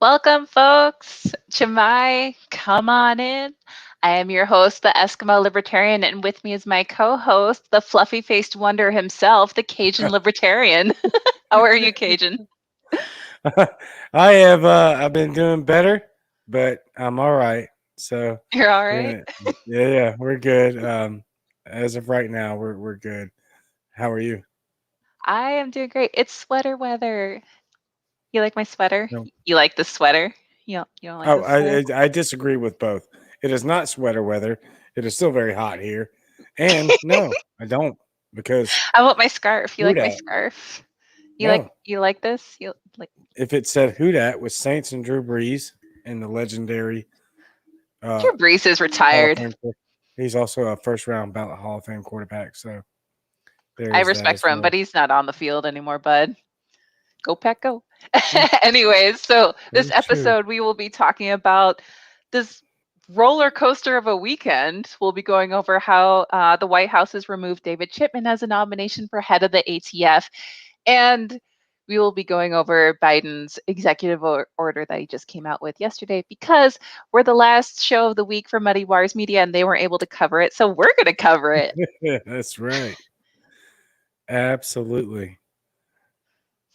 Welcome, folks. Chimai, come on in. I am your host, the Eskimo Libertarian, and with me is my co host, the fluffy faced wonder himself, the Cajun Libertarian. How are you, Cajun? I've been doing better, but I'm all right. So You're all we're right? gonna yeah, we're good. As of right now, we're good. How are you? I am doing great. It's sweater weather. You like my sweater? No. You like the sweater? You don't like Oh, the sweater? I disagree with both. It is not sweater weather. It is still very hot here. And no, I don't because How about my scarf? You who like my dat? scarf? No. You like this? You like If it said who dat with Saints and Drew Brees and the legendary uh Drew Brees is Hall of retired. Fame, he's also a first round ballot Hall of Fame quarterback. So there I have is that respect as for him, but well. he's not on the field anymore, bud. Go Pack Go. Mm, Anyways, so this very true. episode we will be talking about this roller coaster of a weekend. We'll be going over how the White House has removed David Chipman as a nomination for head of the ATF, and we will be going over Biden's executive order that he just came out with yesterday because we're the last show of the week for Muddy Wars Media and they weren't able to cover it, so we're going to cover it. Yeah, that's right. Absolutely.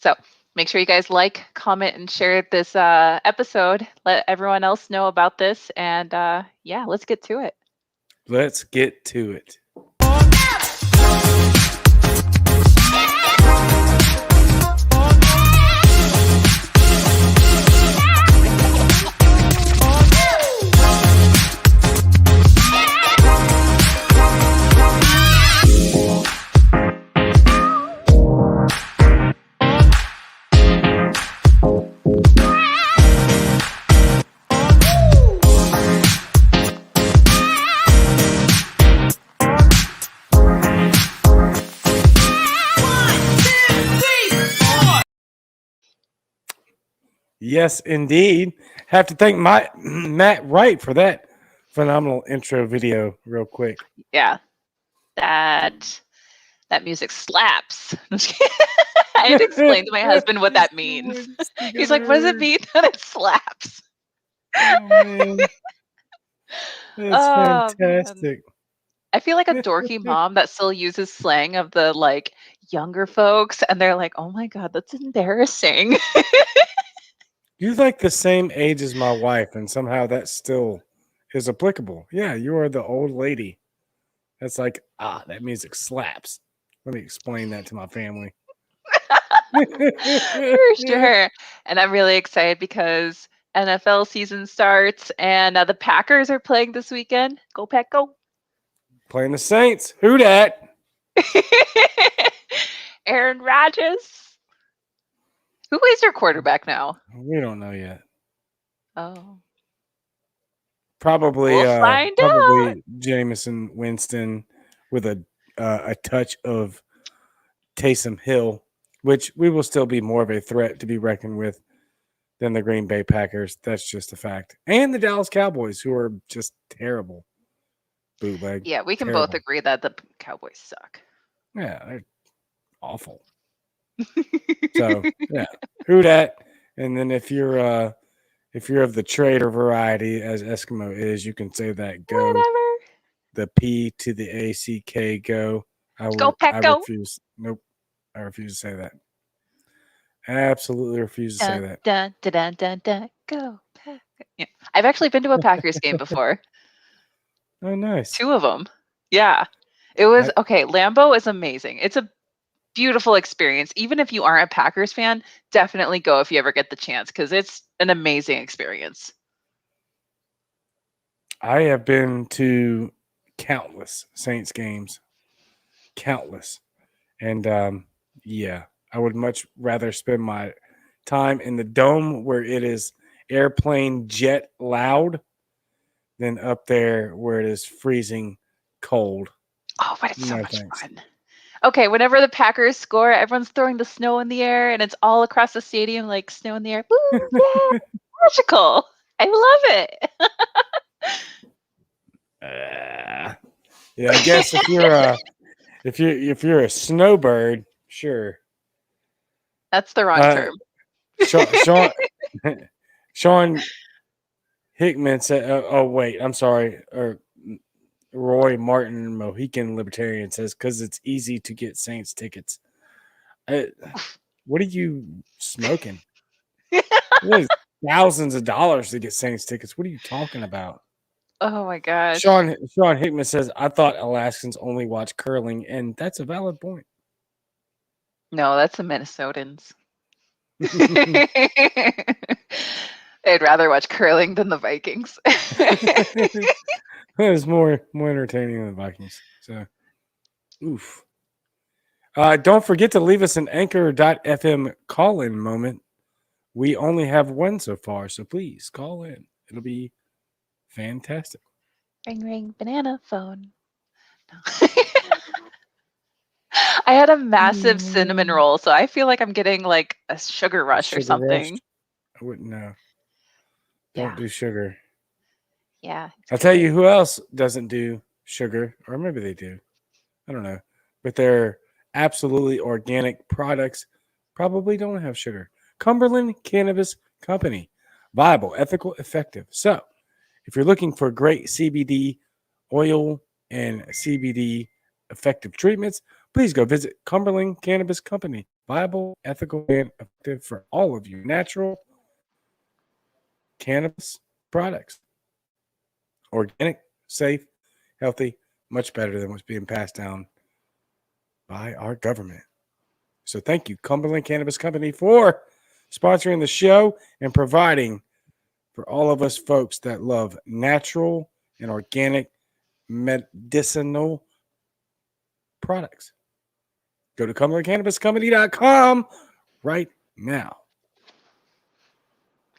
So make sure you guys like, comment, and share this episode. Let everyone else know about this. And yeah, let's get to it. Let's get to it. Yes, indeed. Have to thank Matt Wright for that phenomenal intro video, real quick. Yeah, that music slaps. I had to explain to my husband what Just that the means. way it's He's like, "What does it together. mean that it slaps?" Oh man, that's Oh man. fantastic. I feel like a dorky mom that still uses slang of the like younger folks, and they're like, "Oh my god, that's embarrassing." You're like the same age as my wife, and somehow that still is applicable. Yeah, you are the old lady. That's like, that music slaps. Let me explain that to my family. For sure. And I'm really excited because NFL season starts and the Packers are playing this weekend. Go Pack, go. Playing the Saints. Who dat? Aaron Rodgers. Who is your quarterback now? We don't know yet. Oh, Probably, we'll uh, find out. probably Jameson Winston with a touch of Taysom Hill, which we will still be more of a threat to be reckoned with than the Green Bay Packers. That's just a fact. And the Dallas Cowboys, who are just terrible. Bootleg. Yeah, we can both Terrible. agree that the Cowboys suck. Yeah, they're awful. So yeah. Who dat? And then if you're of the trader variety as Eskimo is, you can say that go Whatever. the P to the ACK go. Go I Pack, go. refuse. Nope. I refuse to say that. Absolutely refuse to say Dun, that. dun, dun, dun, dun, dun. Go Pack. Yeah. I've actually been to a Packers game before. Oh nice. Two of them. Yeah. It was I, okay. Lambeau is amazing. It's a beautiful experience. Even if you aren't a Packers fan, definitely go if you ever get the chance because it's an amazing experience. I have been to countless Saints games. Countless. And yeah, I would much rather spend my time in the dome where it is airplane jet loud than up there where it is freezing cold. Oh, but it's so No much thanks. fun. Okay, whenever the Packers score, everyone's throwing the snow in the air and it's all across the stadium, like snow in the air. Woo, yeah, magical. I love it. Uh, yeah, I guess if you're a snowbird, sure. That's the wrong Uh, term. Sean Sean Hickman said, "Oh wait, I'm sorry." Or Roy Martin, Mohican Libertarian, says, "Because it's easy to get Saints tickets." What are you smoking? There's thousands of dollars to get Saints tickets. What are you talking about? Oh my gosh. Sean Hickman says, "I thought Alaskans only watch curling," and that's a valid point. No, that's the Minnesotans. They'd rather watch curling than the Vikings. It's more entertaining than the Vikings. So, oof. Don't forget to leave us an Anchor.fm call-in moment. We only have one so far, so please call in. It'll be fantastic. Ring ring banana phone. No. I had a massive cinnamon roll, so I feel like I'm getting like a sugar rush or Sugar rush? something. I wouldn't know. Yeah. Don't do sugar. Yeah. I'll tell you who else doesn't do sugar, or maybe they do. I don't know. But their absolutely organic products probably don't have sugar. Cumberland Cannabis Company. Viable, ethical, effective. So, if you're looking for great CBD oil and CBD effective treatments, please go visit Cumberland Cannabis Company. Viable, ethical, and effective for all of your natural cannabis products. Organic, safe, healthy, much better than what's being passed down by our government. So thank you, Cumberland Cannabis Company, for sponsoring the show and providing for all of us folks that love natural and organic medicinal products. Go to CumberlandCannabisCompany.com right now.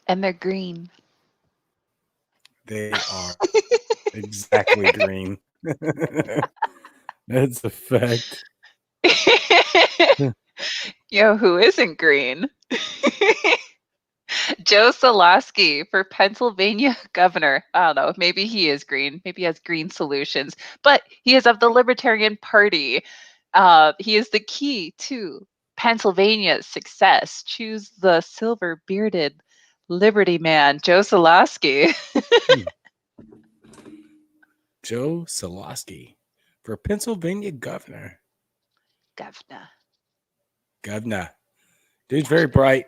And they're green. They are exactly green. That's a fact. Yo, who isn't green? Joe Soloski for Pennsylvania governor. I don't know. Maybe he is green. Maybe he has green solutions, but he is of the Libertarian Party. He is the key to Pennsylvania's success. Choose the silver bearded Liberty man, Joe Soloski. Joe Soloski for Pennsylvania governor. Governor. Dude's very bright,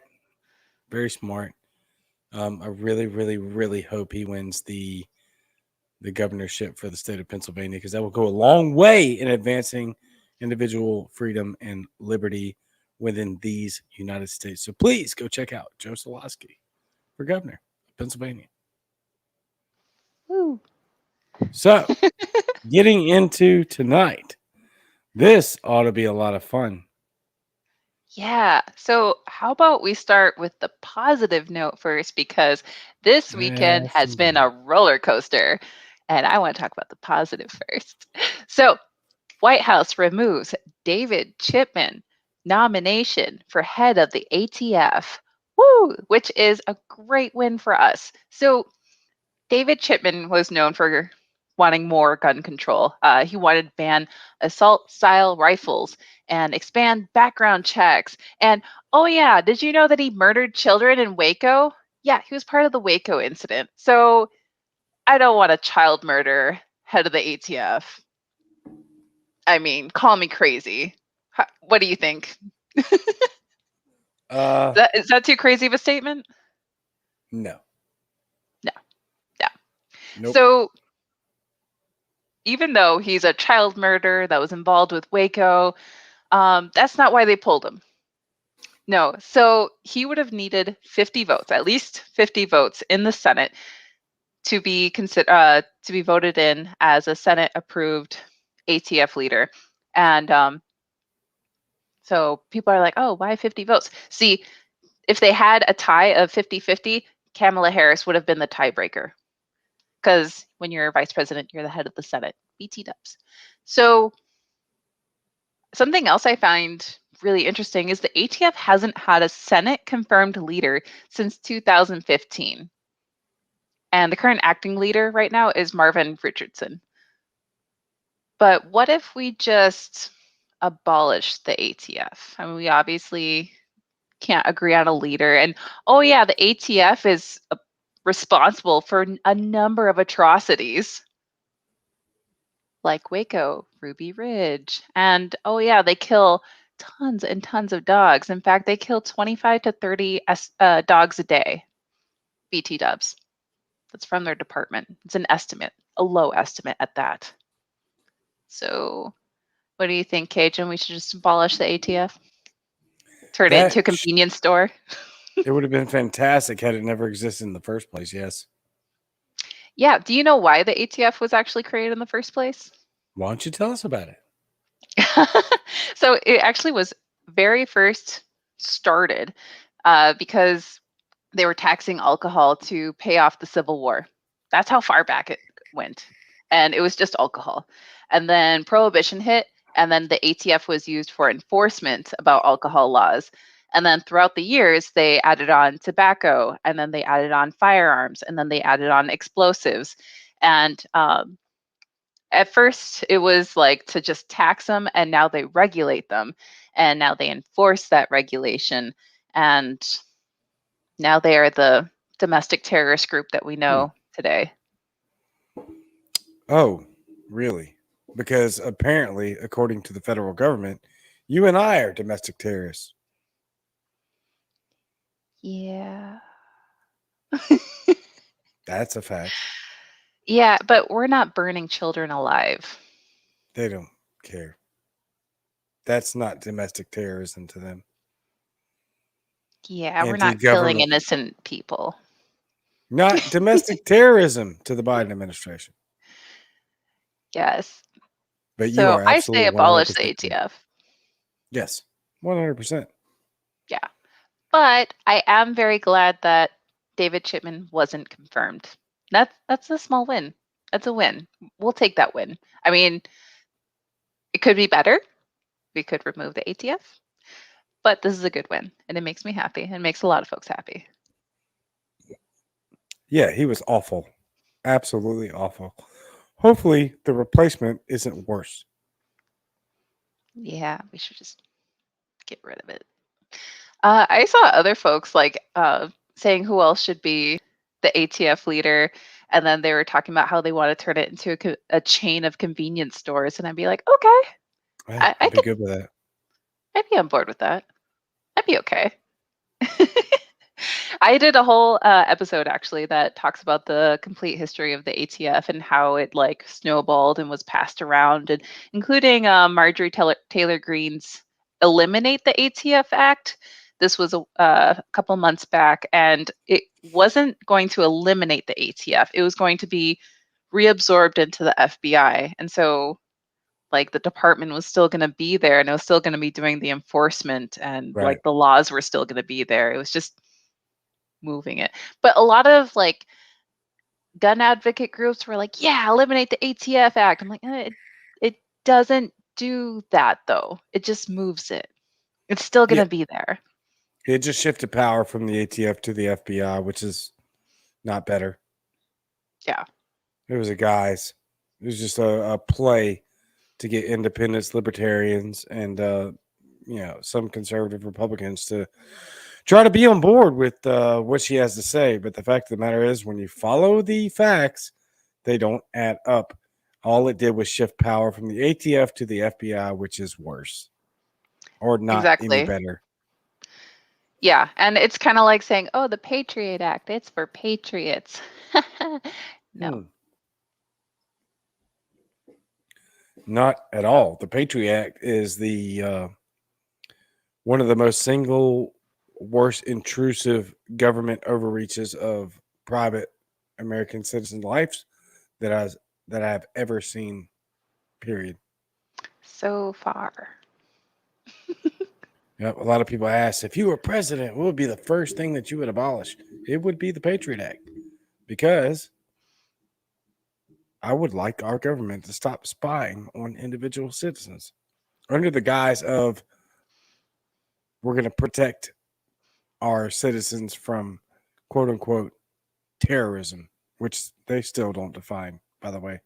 very smart. I really, really, really hope he wins the governorship for the state of Pennsylvania, because that will go a long way in advancing individual freedom and liberty within these United States. So please go check out Joe Soloski for governor of Pennsylvania. Woo. So, getting into tonight, this ought to be a lot of fun. Yeah. So, how about we start with the positive note first? Because this weekend Yes, has been indeed. a roller coaster. And I want to talk about the positive first. So, White House removes David Chipman nomination for head of the ATF. Woo! Which is a great win for us. So, David Chipman was known for wanting more gun control. He wanted to ban assault style rifles and expand background checks. And oh, yeah, did you know that he murdered children in Waco? Yeah, he was part of the Waco incident. So I don't want a child murder head of the ATF. I mean, call me crazy. What do you think? Is that too crazy of a statement? No. No. Yeah. Nope. So even though he's a child murderer that was involved with Waco, that's not why they pulled him. No. So he would have needed 50 votes, at least 50 votes in the Senate to be to be voted in as a Senate approved ATF leader. And so people are like, oh, why 50 votes? See, if they had a tie of 50-50, Kamala Harris would have been the tiebreaker. Because when you're a vice president, you're the head of the Senate. BT dubs. So something else I find really interesting is the ATF hasn't had a Senate confirmed leader since 2015. And the current acting leader right now is Marvin Richardson. But what if we just abolish the ATF? I mean, we obviously can't agree on a leader. And oh, yeah, the ATF is a responsible for a number of atrocities like Waco, Ruby Ridge. And oh, yeah, they kill tons and tons of dogs. In fact, they kill 25 to 30 dogs a day, BT dubs. That's from their department. It's an estimate, a low estimate at that. So, what do you think, Cajun? We should just abolish the ATF? Turn it into a convenience store? It would have been fantastic had it never existed in the first place, yes. Yeah. Do you know why the ATF was actually created in the first place? Why don't you tell us about it? So it actually was very first started because they were taxing alcohol to pay off the Civil War. That's how far back it went. And it was just alcohol. And then Prohibition hit, and then the ATF was used for enforcement about alcohol laws. And then throughout the years, they added on tobacco, and then they added on firearms, and then they added on explosives. And at first, it was like to just tax them, and now they regulate them, and now they enforce that regulation. And now they are the domestic terrorist group that we know today. Oh, really? Because apparently, according to the federal government, you and I are domestic terrorists. Yeah. That's a fact. Yeah, but we're not burning children alive. They don't care. That's not domestic terrorism to them. Yeah, we're not killing Anti-government. innocent people. Not domestic terrorism to the Biden administration. Yes. But you So are I say absolutely abolish 100% the correct. ATF. Yes, 100%. Yeah. But I am very glad that David Chipman wasn't confirmed. That's a small win. That's a win. We'll take that win. I mean, it could be better. We could remove the ATF, but this is a good win, and it makes me happy and makes a lot of folks happy. Yeah, he was awful. Absolutely awful. Hopefully, the replacement isn't worse. Yeah, we should just get rid of it. I saw other folks like saying who else should be the ATF leader, and then they were talking about how they want to turn it into a chain of convenience stores, and I'd be like, okay, Yeah, I I'd be could, good with that. I'd be on board with that. I'd be okay. I did a whole episode actually that talks about the complete history of the ATF and how it like snowballed and was passed around, and including Marjorie Taylor Greene's "Eliminate the ATF Act." This was a couple months back, and it wasn't going to eliminate the ATF. It was going to be reabsorbed into the FBI, and so like the department was still going to be there, and it was still going to be doing the enforcement, and Right. like the laws were still going to be there. It was just moving it. But a lot of like gun advocate groups were like, yeah, eliminate the ATF Act. I'm like, it doesn't do that though. It just moves it. It's still going to be there. It just shifted power from the ATF to the FBI, which is not better. Yeah. It was a guise. It was just a play to get independents, libertarians, and some conservative Republicans to try to be on board with what she has to say. But the fact of the matter is, when you follow the facts, they don't add up. All it did was shift power from the ATF to the FBI, which is worse, or not any Exactly. better. Yeah, and it's kind of like saying, "Oh, the Patriot Act, it's for patriots." No. Not at all. The Patriot Act is the one of the most single worst intrusive government overreaches of private American citizen lives that I've ever seen. Period. So far. Yep, a lot of people ask, if you were president, what would be the first thing that you would abolish? It would be the Patriot Act, because I would like our government to stop spying on individual citizens under the guise of we're going to protect our citizens from quote unquote terrorism, which they still don't define, by the way.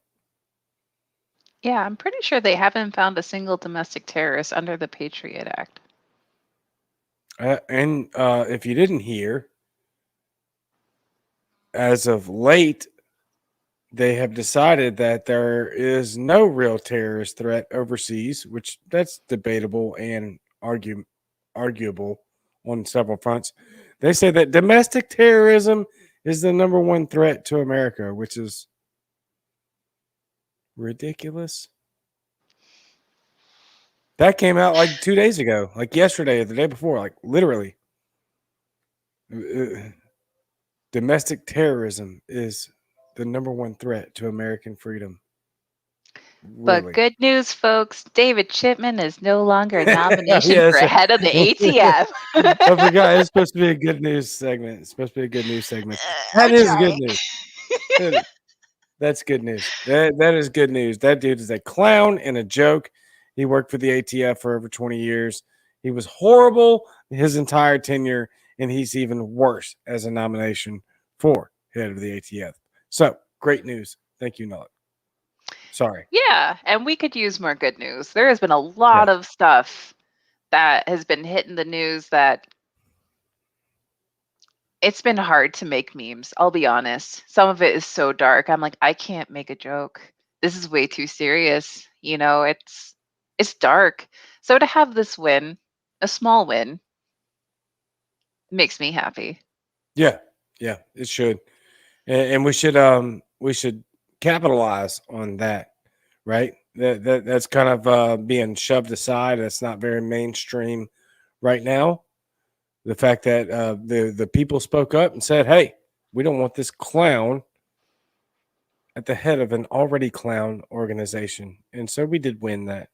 Yeah, I'm pretty sure they haven't found a single domestic terrorist under the Patriot Act. And if you didn't hear, as of late, they have decided that there is no real terrorist threat overseas, which that's debatable and arguable on several fronts. They say that domestic terrorism is the number one threat to America, which is ridiculous. That came out like 2 days ago, like yesterday or the day before, like literally. Uh, Domestic terrorism is the number one threat to American freedom. But Really. good news, folks. David Chipman is no longer a nomination Yeah, for that's right. head of the ATF. I forgot. It's supposed to be a good news segment. It's supposed to be a good news segment. That I'm is good trying. news. That- That's good news. That is good news. That dude is a clown and a joke. He worked for the ATF for over 20 years. He was horrible his entire tenure, and he's even worse as a nomination for head of the ATF. So great news. Thank you, Noah. Sorry. Yeah, and we could use more good news. There has been a Yeah. lot of stuff that has been hitting the news that it's been hard to make memes. I'll be honest. Some of it is so dark. I'm like, I can't make a joke. This is way too serious. It's dark. So to have this win, a small win, makes me happy. Yeah. Yeah. It should. And we should capitalize on that, right? That's kind of being shoved aside. That's not very mainstream right now. The fact that the people spoke up and said, "Hey, we don't want this clown at the head of an already clown organization," and so we did win that.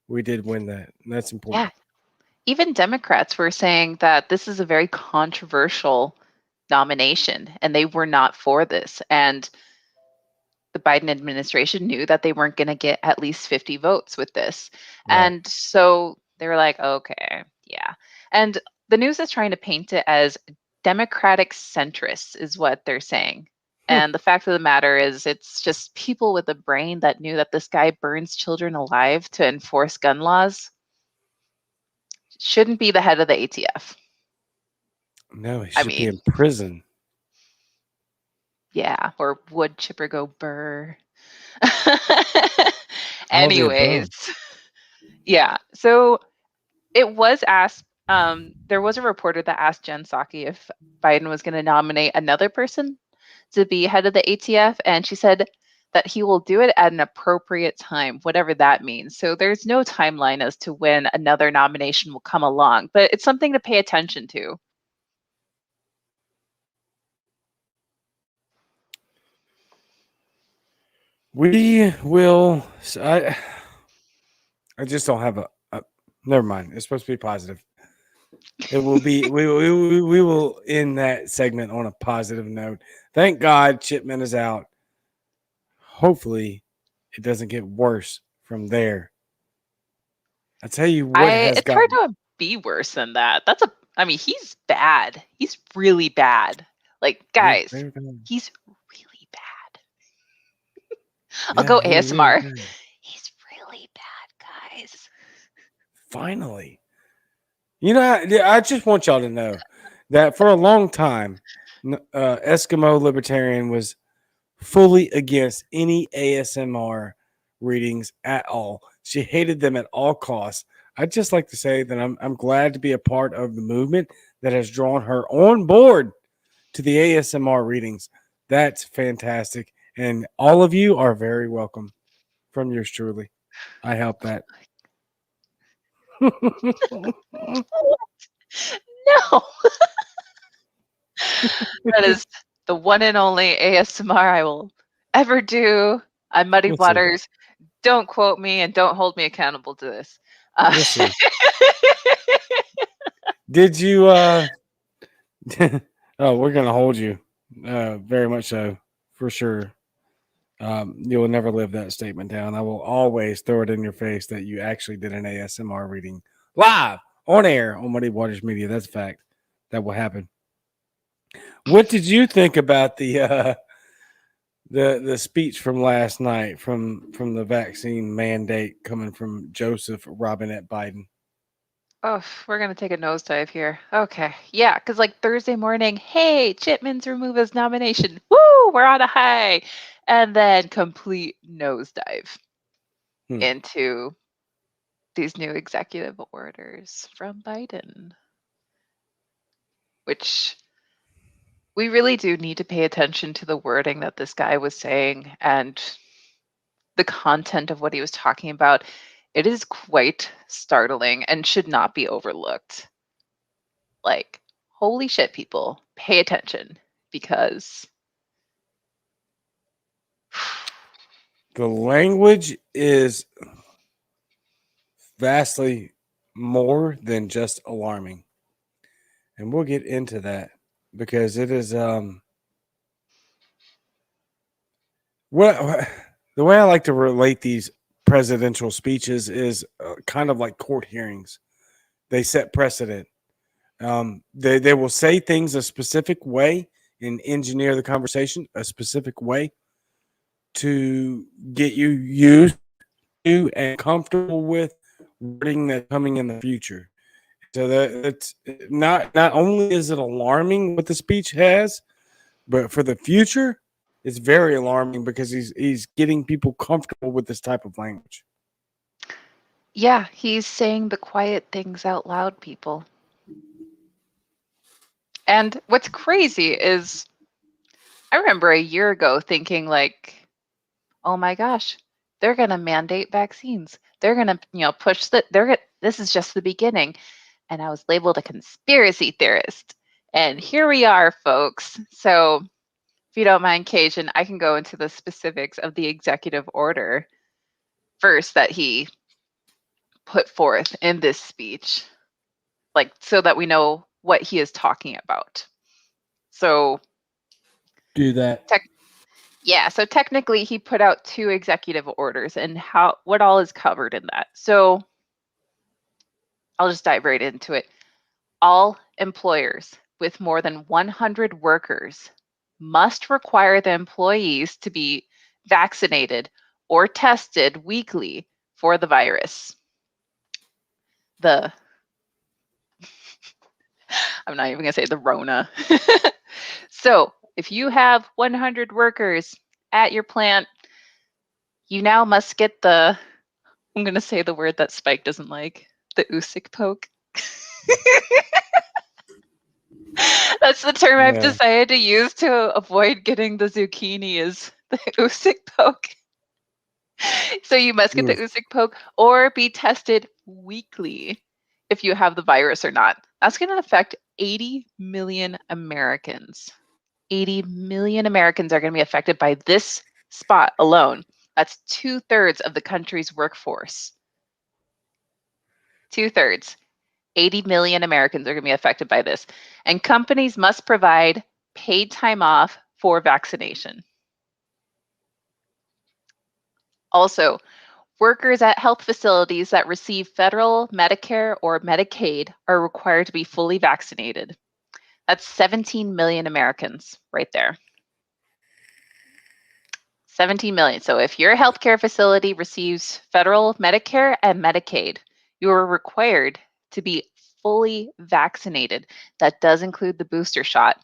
We did win that, and that's Yeah. important. Even Democrats were saying that this is a very controversial nomination and they were not for this. And the Biden administration knew that they weren't going to get at least 50 votes with this. Right. And so they were like, okay, yeah. And the news is trying to paint it as Democratic centrists, is what they're saying. Hmm. And the fact of the matter is, it's just people with a brain that knew that this guy burns children alive to enforce gun laws shouldn't be the head of the ATF. No, he I should be mean, in prison. yeah, or would Chipper go burr? All the Anyways, above. yeah. So it was asked. There was a reporter that asked Jen Psaki if Biden was going to nominate another person to be head of the ATF, and she said that he will do it at an appropriate time, whatever that means. So there's no timeline as to when another nomination will come along, but it's something to pay attention to. We will. I just don't have a. Never mind. It's supposed to be positive. It will be. We will end that segment on a positive note. Thank God Chipman is out. Hopefully, it doesn't get worse from there. I tell you what I has It's hard gotten. to be worse than that. I mean, he's bad. He's really bad. Like, He is guys, very bad. he's really bad. I'll Yeah, go he is ASMR. bad. He's really bad, guys. Finally, I just want y'all to know that for a long time, Eskimo Libertarian was fully against any ASMR readings at all. She hated them at all costs. I'd just like to say that I'm glad to be a part of the movement that has drawn her on board to the ASMR readings. That's fantastic. And all of you are very welcome from yours truly. I help that. No, that is the one and only ASMR I will ever do. I'm Muddy We'll see. Waters. Don't quote me and don't hold me accountable to this. We'll see. Did you oh, we're gonna hold you. Very much so, for sure. You will never live that statement down. I will always throw it in your face that you actually did an ASMR reading live on air on Muddy Waters Media. That's a fact. That will happen. What did you think about the speech from last night from the vaccine mandate coming from Joseph Robinette Biden? Oh, we're gonna take a nosedive here. Okay, yeah, because like Thursday morning, hey, Chipman's remove his nomination. Woo, we're on a high, and then complete nosedive into these new executive orders from Biden, which we really do need to pay attention to the wording that this guy was saying and the content of what he was talking about. It is quite startling and should not be overlooked. Like, holy shit, people, pay attention because The language is vastly more than just alarming. And we'll get into that because it is well, the way I like to relate these presidential speeches is kind of like court hearings. They set precedent. They will say things a specific way and engineer the conversation a specific way to get you used to and comfortable with wording that's coming in the future. So that's not only is it alarming what the speech has, but for the future, it's very alarming because he's getting people comfortable with this type of language. yeah, he's saying the quiet things out loud, people. And what's crazy is I remember a year ago thinking like, oh my gosh, they're going to mandate vaccines. They're going to, push this is just the beginning. And I was labeled a conspiracy theorist. And here we are, folks. So if you don't mind, Cajun, I can go into the specifics of the executive order first that he put forth in this speech, like so that we know what he is talking about. So Do that. yeah, so technically he put out 2 executive orders and what all is covered in that. So I'll just dive right into it. All employers with more than 100 workers must require the employees to be vaccinated or tested weekly for the virus. I'm not even going to say the Rona. So if you have 100 workers at your plant, you now must get I'm going to say the word that Spike doesn't like, the Usyk poke. That's the term I've decided to use to avoid getting the zucchini is the Usyk poke. So you must get the Usyk poke or be tested weekly if you have the virus or not. That's going to affect 80 million Americans. 80 million Americans are going to be affected by this spot alone. That's 2/3 of the country's workforce. 2/3. 80 million Americans are going to be affected by this. And companies must provide paid time off for vaccination. Also, workers at health facilities that receive federal Medicare or Medicaid are required to be fully vaccinated. That's 17 million Americans right there. 17 million. So if your healthcare facility receives federal Medicare and Medicaid, you are required to be fully vaccinated. That does include the booster shot.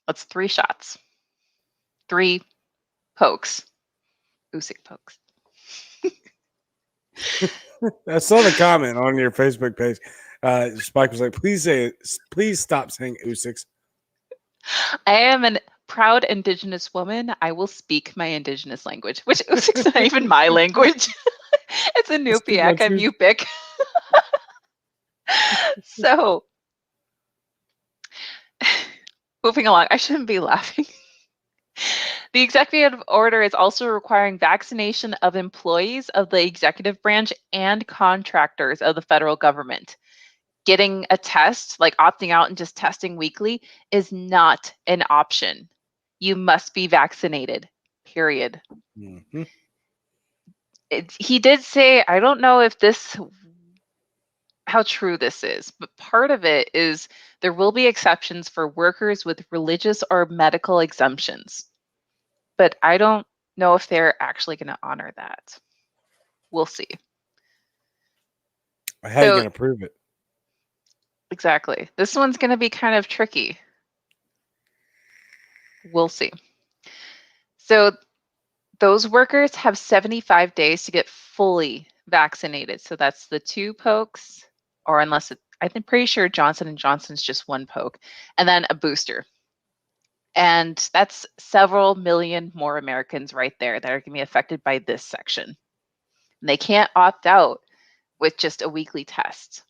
That's 3 shots. 3 pokes. Usyk pokes. I saw the comment on your Facebook page. Spike was like, please stop saying Usyks. I am a proud Indigenous woman. I will speak my Indigenous language, which Usyk's not even my language. It's a Nupiaq. I'm Yupik. So, moving along, I shouldn't be laughing. The executive order is also requiring vaccination of employees of the executive branch and contractors of the federal government. Getting a test, like opting out and just testing weekly, is not an option. You must be vaccinated, period. Mm-hmm. He did say, I don't know if how true this is, but part of it is there will be exceptions for workers with religious or medical exemptions. But I don't know if they're actually going to honor that. We'll see. How are you So, going to prove it? exactly. This one's going to be kind of tricky. We'll see. So, those workers have 75 days to get fully vaccinated. So that's the 2 pokes, or unless I'm pretty sure Johnson & Johnson's just 1 poke, and then a booster. And that's several million more Americans right there that are going to be affected by this section. And they can't opt out with just a weekly test.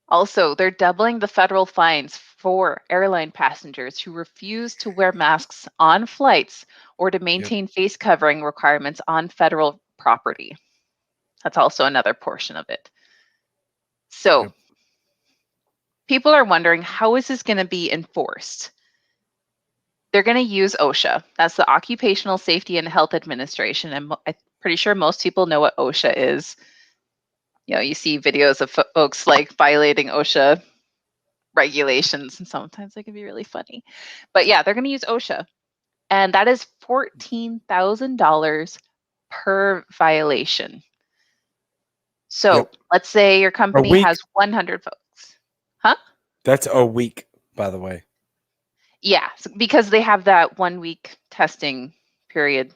Also, they're doubling the federal fines for airline passengers who refuse to wear masks on flights or to maintain face covering requirements on federal property. That's also another portion of it. So, people are wondering, how is this going to be enforced? They're going to use OSHA. That's the Occupational Safety and Health Administration. And I'm pretty sure most people know what OSHA is. You see videos of folks like violating OSHA regulations, and sometimes they can be really funny. But yeah, they're going to use OSHA, and that is $14,000 per violation. So let's say your company has 100 folks. Huh? That's a week, by the way. Yeah, because they have that 1 week testing period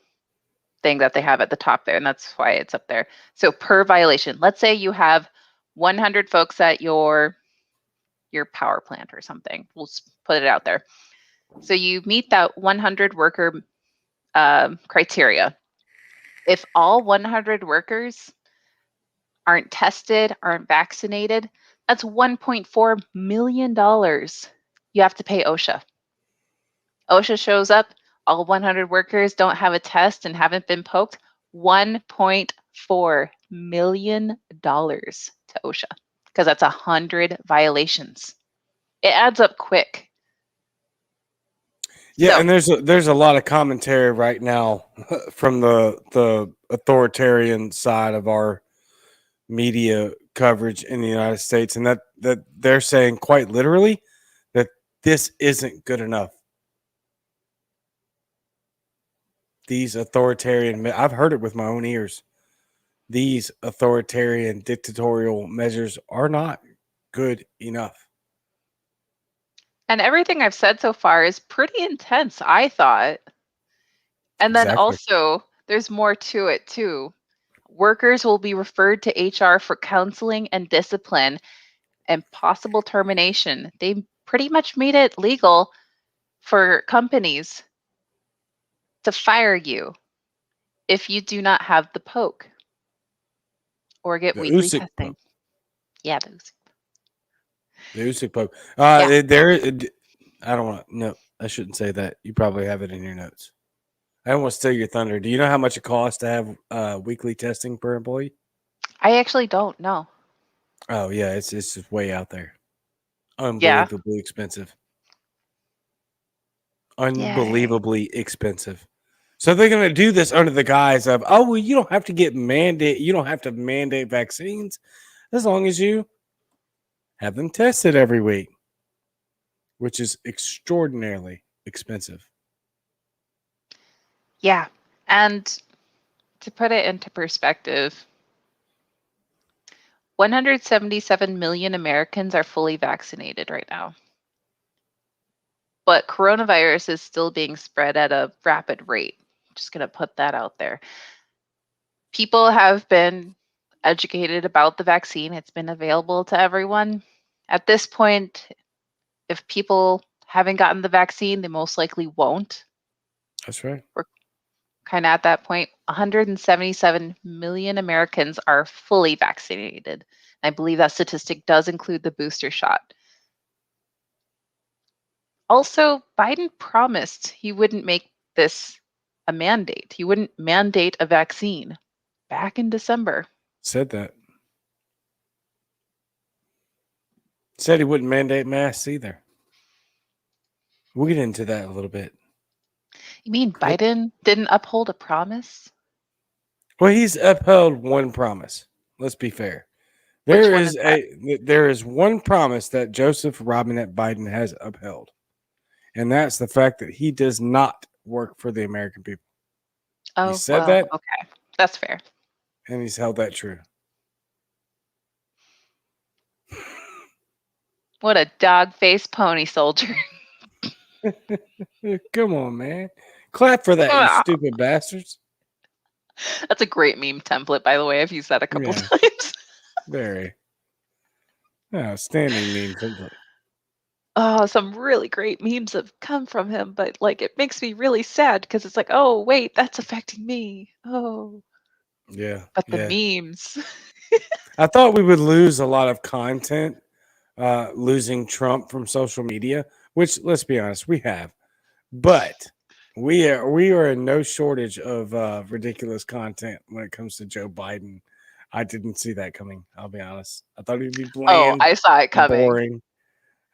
thing that they have at the top there, and that's why it's up there. So per violation, let's say you have 100 folks at your power plant or something. We'll put it out there. So you meet that 100 worker criteria. If all 100 workers aren't tested, aren't vaccinated, that's $1.4 million you have to pay OSHA. OSHA shows up, all 100 workers don't have a test and haven't been poked, $1.4 million to OSHA, because that's 100 violations. It adds up quick. Yeah, and there's a lot of commentary right now from the authoritarian side of our media coverage in the United States, and that they're saying quite literally that this isn't good enough. These authoritarian, I've heard it with my own ears. These authoritarian dictatorial measures are not good enough. And everything I've said so far is pretty intense, I thought. And then also, there's more to it too. Workers will be referred to HR for counseling and discipline and possible termination. They pretty much made it legal for companies to fire you if you do not have the poke or get weekly testing. Poke. Yeah, the Usyk poke. There, I don't want. No, I shouldn't say that. You probably have it in your notes. I don't want to steal your thunder. Do you know how much it costs to have weekly testing per employee? I actually don't know. Oh yeah, it's just way out there. Unbelievably expensive. Unbelievably expensive. So they're going to do this under the guise of, oh, well, you don't have to you don't have to mandate vaccines as long as you have them tested every week, which is extraordinarily expensive. Yeah. And to put it into perspective, 177 million Americans are fully vaccinated right now. But coronavirus is still being spread at a rapid rate. Just going to put that out there. People have been educated about the vaccine. It's been available to everyone. At this point, if people haven't gotten the vaccine, they most likely won't. That's right. We're kind of at that point. 177 million Americans are fully vaccinated. I believe that statistic does include the booster shot. Also, Biden promised he wouldn't make this a mandate. He wouldn't mandate a vaccine back in December. Said that. Said he wouldn't mandate masks either. We'll get into that a little bit. You mean Biden didn't uphold a promise? Well, he's upheld one promise. Let's be fair. There is one promise that Joseph Robinette Biden has upheld, and that's the fact that he does not work for the American people. Oh, he said that. Okay, that's fair. and he's held that true. What a dog-faced pony soldier. Come on, man. Clap for that, you stupid bastards. That's a great meme template, by the way. I've used that a couple Yeah, times. very outstanding meme template. Oh, some really great memes have come from him, but like it makes me really sad because it's like, oh, wait, that's affecting me. Oh, Yeah, but the yeah. memes. I thought we would lose a lot of content, losing Trump from social media, which, let's be honest, we have. But we are in no shortage of ridiculous content when it comes to Joe Biden. I didn't see that coming. I'll be honest. I thought he'd be Oh, bland I saw it and coming. boring.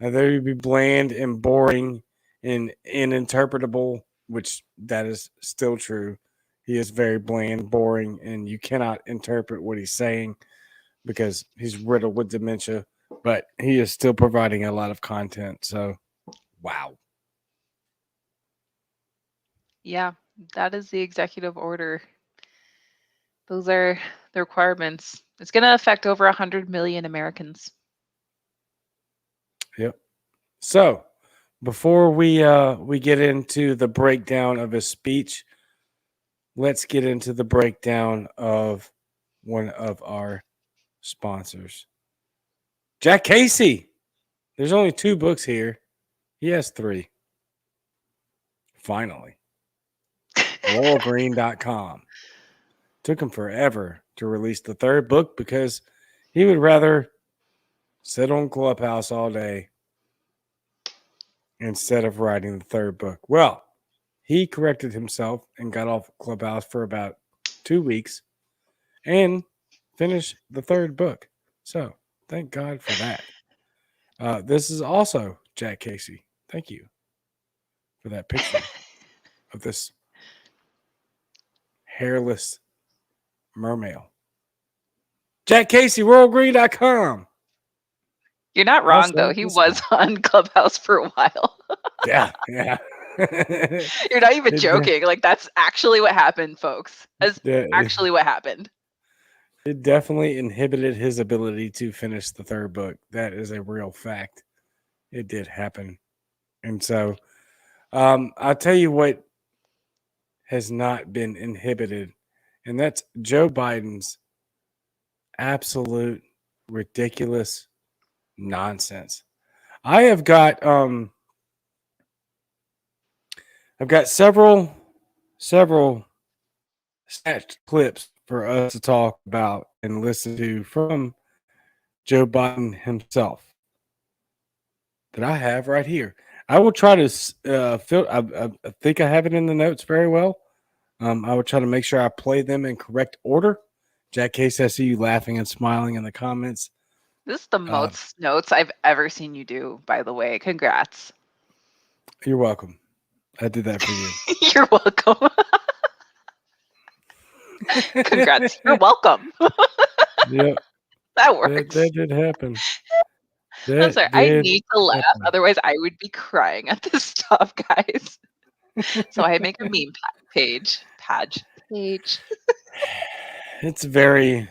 I thought he'd be bland and boring and ininterpretable, which that is still true. He is very bland, boring, and you cannot interpret what he's saying because he's riddled with dementia. But he is still providing a lot of content. So, wow. Yeah, that is the executive order. Those are the requirements. It's going to affect over 100 million Americans. Yep. So, before we get into the breakdown of his speech, let's get into the breakdown of one of our sponsors, Jack Casey. There's only 2 books here. He has 3. Finally, laurelgreen.com. Took him forever to release the 3rd book because he would rather sit on Clubhouse all day instead of writing the 3rd book. Well, he corrected himself and got off Clubhouse for about 2 weeks and finished the 3rd book. So thank God for that. This is also Jack Casey. Thank you for that picture of this hairless mermail. Jack Casey, royalgreen.com. You're not wrong, Also, though. He the was spot. on Clubhouse for a while. Yeah, yeah. You're not even It joking. Like, that's actually what happened, folks. That's de- actually what happened. it definitely inhibited his ability to finish the 3rd book. That is a real fact. It did happen. And so I'll tell you what has not been inhibited, and that's Joe Biden's absolute ridiculous nonsense. I've got several snatched clips for us to talk about and listen to from Joe Biden himself that I have right here. I will try to fill. I think I have it in the notes very well. I will try to make sure I play them in correct order. Jack Case, I see you laughing and smiling in the comments. This is the most notes I've ever seen you do, by the way. Congrats. You're welcome. I did that for you. You're welcome. Congrats. You're welcome. Yep. That works. That did happen. I'm sorry. I need to laugh. Otherwise, I would be crying at this stuff, guys. So I make a meme page. It's very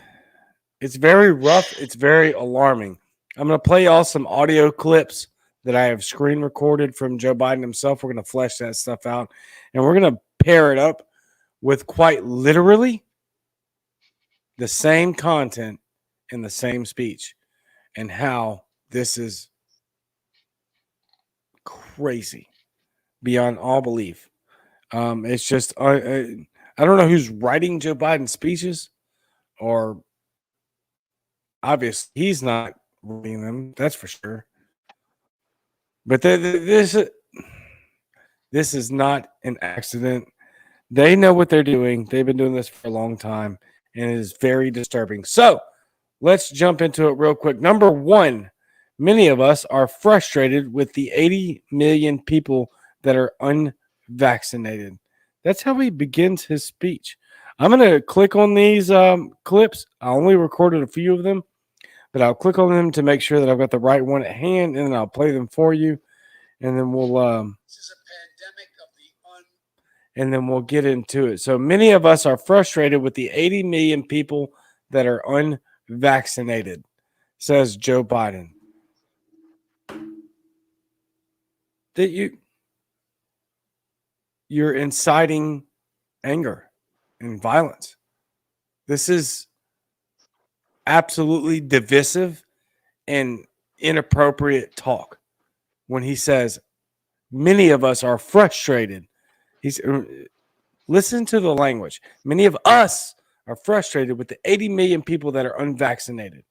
rough. It's very alarming. I'm going to play y'all some audio clips that I have screen recorded from Joe Biden himself. We're going to flesh that stuff out, and we're going to pair it up with quite literally the same content in the same speech and how this is crazy beyond all belief. It's just, I don't know who's writing Joe Biden's speeches, or obviously he's not writing them. That's for sure. But this is not an accident. They know what they're doing. They've been doing this for a long time, and it is very disturbing. So let's jump into it real quick. Number 1, many of us are frustrated with the 80 million people that are unvaccinated. That's how he begins his speech. I'm going to click on these clips. I only recorded a few of them, but I'll click on them to make sure that I've got the right one at hand, and then I'll play them for you, and then we'll and then we'll get into it. So many of us are frustrated with the 80 million people that are unvaccinated, says Joe Biden. That you're inciting anger and violence. This is absolutely divisive and inappropriate talk when he says many of us are frustrated. He's listen to the language. Many of us are frustrated with the 80 million people that are unvaccinated.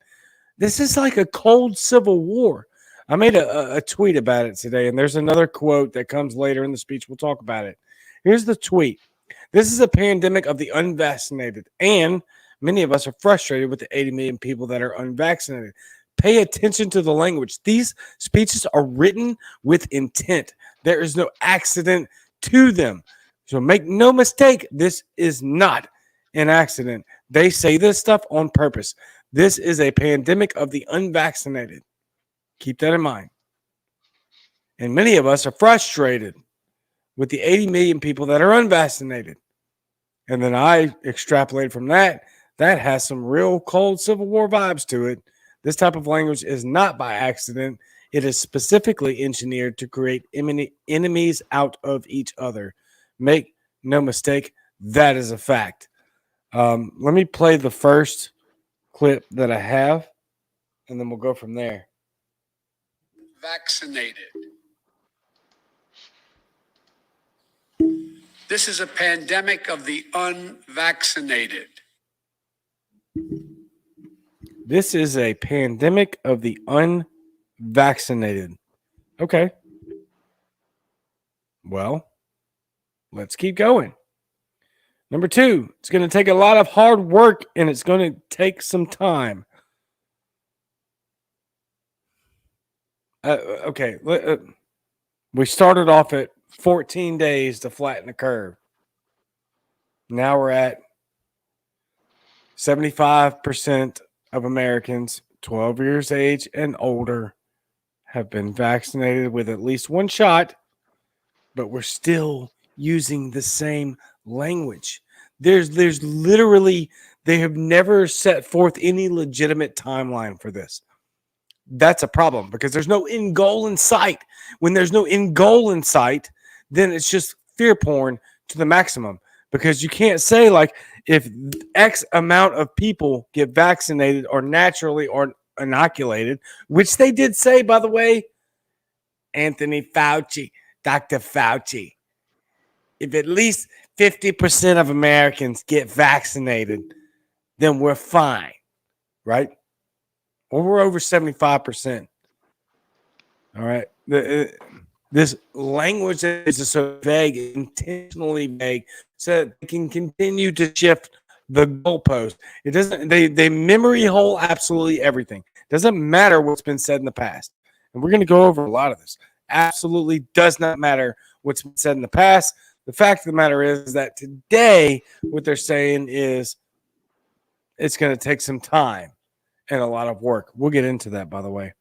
This is like a cold civil war. I made a tweet about it today, and there's another quote that comes later in the speech. We'll talk about it. Here's the tweet. This is a pandemic of the unvaccinated, and many of us are frustrated with the 80 million people that are unvaccinated. Pay attention to the language. These speeches are written with intent. There is no accident to them. So make no mistake, this is not an accident. They say this stuff on purpose. This is a pandemic of the unvaccinated. Keep that in mind. And many of us are frustrated with the 80 million people that are unvaccinated. And then I extrapolate from that. That has some real cold Civil War vibes to it. This type of language is not by accident. It is specifically engineered to create enemies out of each other. Make no mistake, that is a fact. Let me play the first clip that I have, and then we'll go from there. Vaccinated. This is a pandemic of the unvaccinated. This is a pandemic of the unvaccinated. Okay. Well, let's keep going. Number 2, it's going to take a lot of hard work and it's going to take some time. Okay. We started off at 14 days to flatten the curve. Now we're at 75% of Americans 12 years age and older have been vaccinated with at least one shot, but we're still using the same language. There's literally, they have never set forth any legitimate timeline for this. That's a problem because there's no end goal in sight. When there's no end goal in sight, then it's just fear porn to the maximum, because you can't say like if X amount of people get vaccinated or naturally or inoculated, which they did say, by the way, Anthony Fauci, Dr. Fauci, if at least 50% of Americans get vaccinated, then we're fine, right? Or we're over 75%. All right. This language is just so vague, intentionally vague, so that they can continue to shift the goalpost. It doesn't. They memory hole absolutely everything. Doesn't matter what's been said in the past, and we're going to go over a lot of this. Absolutely does not matter what's been said in the past. The fact of the matter is that today, what they're saying is it's going to take some time and a lot of work. We'll get into that, by the way.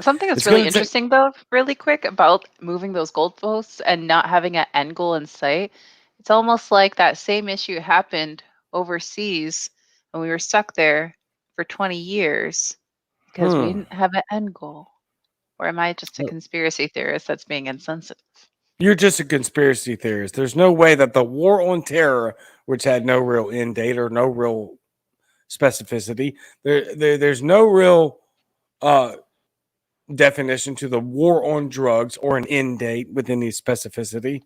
Something that's really interesting, though, really quick about moving those goalposts and not having an end goal in sight. It's almost like that same issue happened overseas when we were stuck there for 20 years because we didn't have an end goal. Or am I just a conspiracy theorist that's being insensitive? You're just a conspiracy theorist. There's no way that the war on terror, which had no real end date or no real specificity, there's no real definition to the war on drugs or an end date with any specificity.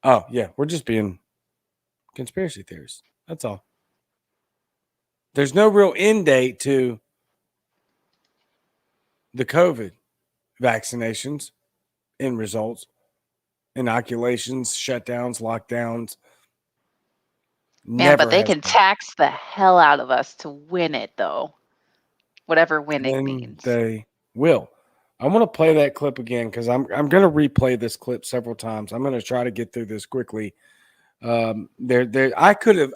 Oh, yeah, we're just being conspiracy theorists. That's all. There's no real end date to the COVID vaccinations, end results, inoculations, shutdowns, lockdowns. Man, but they can tax the hell out of us to win it, though. Whatever winning means. They will. I want to play that clip again because I'm going to replay this clip several times. I'm going to try to get through this quickly. I could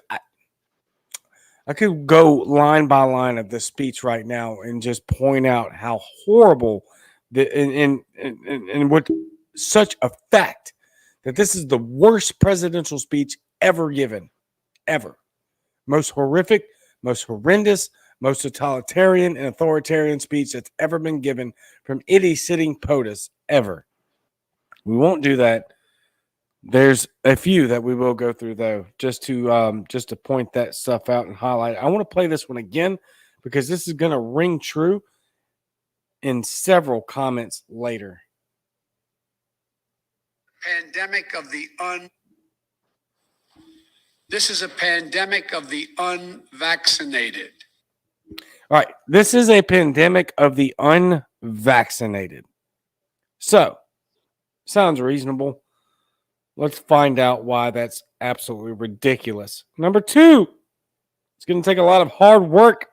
go line by line of the speech right now and just point out how horrible and what such effect that this is the worst presidential speech ever given, ever. Most horrific, most horrendous, most totalitarian and authoritarian speech that's ever been given from any sitting POTUS ever. We won't do that. There's a few that we will go through though, just to point that stuff out and highlight. I want to play this one again because this is going to ring true in several comments later. Pandemic of the This is a pandemic of the unvaccinated. All right, this is a pandemic of the unvaccinated. So, sounds reasonable. Let's find out why that's absolutely ridiculous. Number two, it's going to take a lot of hard work.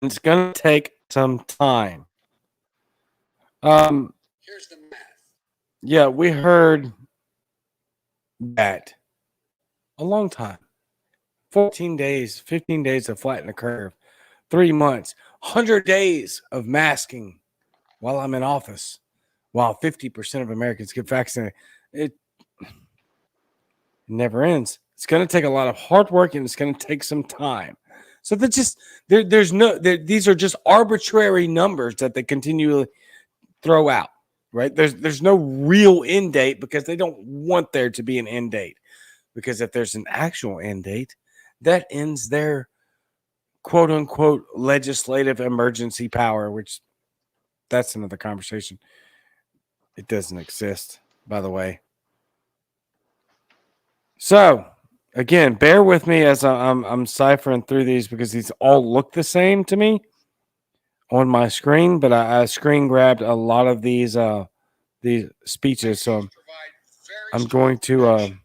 It's going to take some time. Here's the math. Yeah, we heard that a long time. 14 days, 15 days to flatten the curve, 3 months, 100 days of masking while I'm in office, while 50% of Americans get vaccinated. It never ends. It's going to take a lot of hard work and it's going to take some time. So that just these are just arbitrary numbers that they continually throw out, right? There's no real end date because they don't want there to be an end date. Because if there's an actual end date, that ends their quote unquote legislative emergency power, which that's another conversation. It doesn't exist, by the way. So again, bear with me as I'm ciphering through these because these all look the same to me on my screen, but I screen grabbed a lot of these speeches, so I'm going to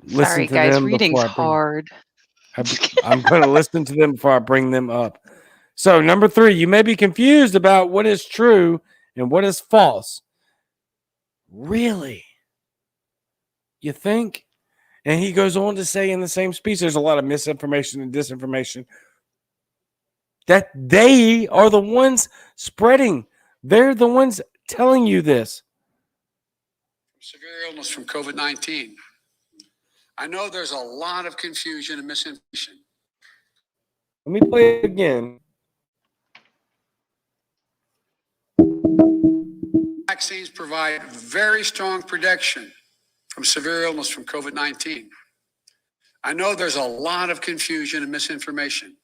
listen Sorry, to guys, them reading's before I bring. hard. I'm going to listen to them before I bring them up. So, number 3, you may be confused about what is true and what is false. Really? You think? And he goes on to say in the same speech, there's a lot of misinformation and disinformation that they are the ones spreading. They're the ones telling you this. Severe illness from COVID-19. I know there's a lot of confusion and misinformation. Let me play it again. Vaccines provide very strong protection from severe illness from COVID-19. I know there's a lot of confusion and misinformation.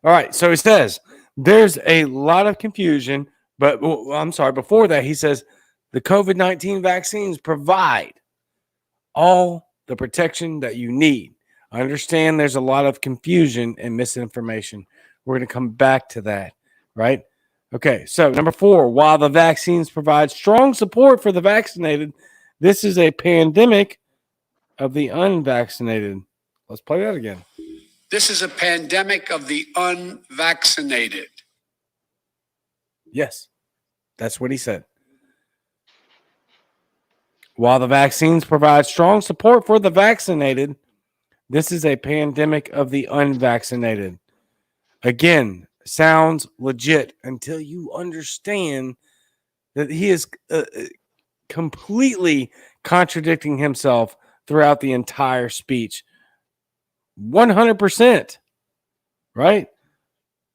All right, so he says there's a lot of confusion, but I'm sorry, before that, he says the COVID-19 vaccines provide all the protection that you need. I understand there's a lot of confusion and misinformation. We're going to come back to that, right? Okay, so number 4, while the vaccines provide strong support for the vaccinated, this is a pandemic of the unvaccinated. Let's play that again. This is a pandemic of the unvaccinated. Yes, that's what he said. While the vaccines provide strong support for the vaccinated, this is a pandemic of the unvaccinated. Again, sounds legit until you understand that he is completely contradicting himself throughout the entire speech. 100%. Right?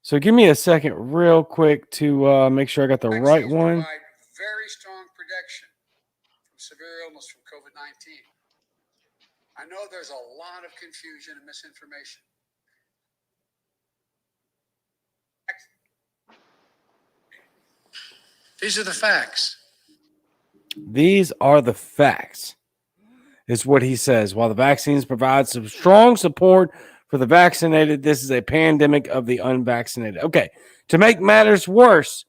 So give me a second real quick to make sure I got the right one. Provide very strong protection from severe illness from COVID-19. I know there's a lot of confusion and misinformation. These are the facts. These are the facts, is what he says. While the vaccines provide some strong support for the vaccinated, this is a pandemic of the unvaccinated. Okay, to make matters worse,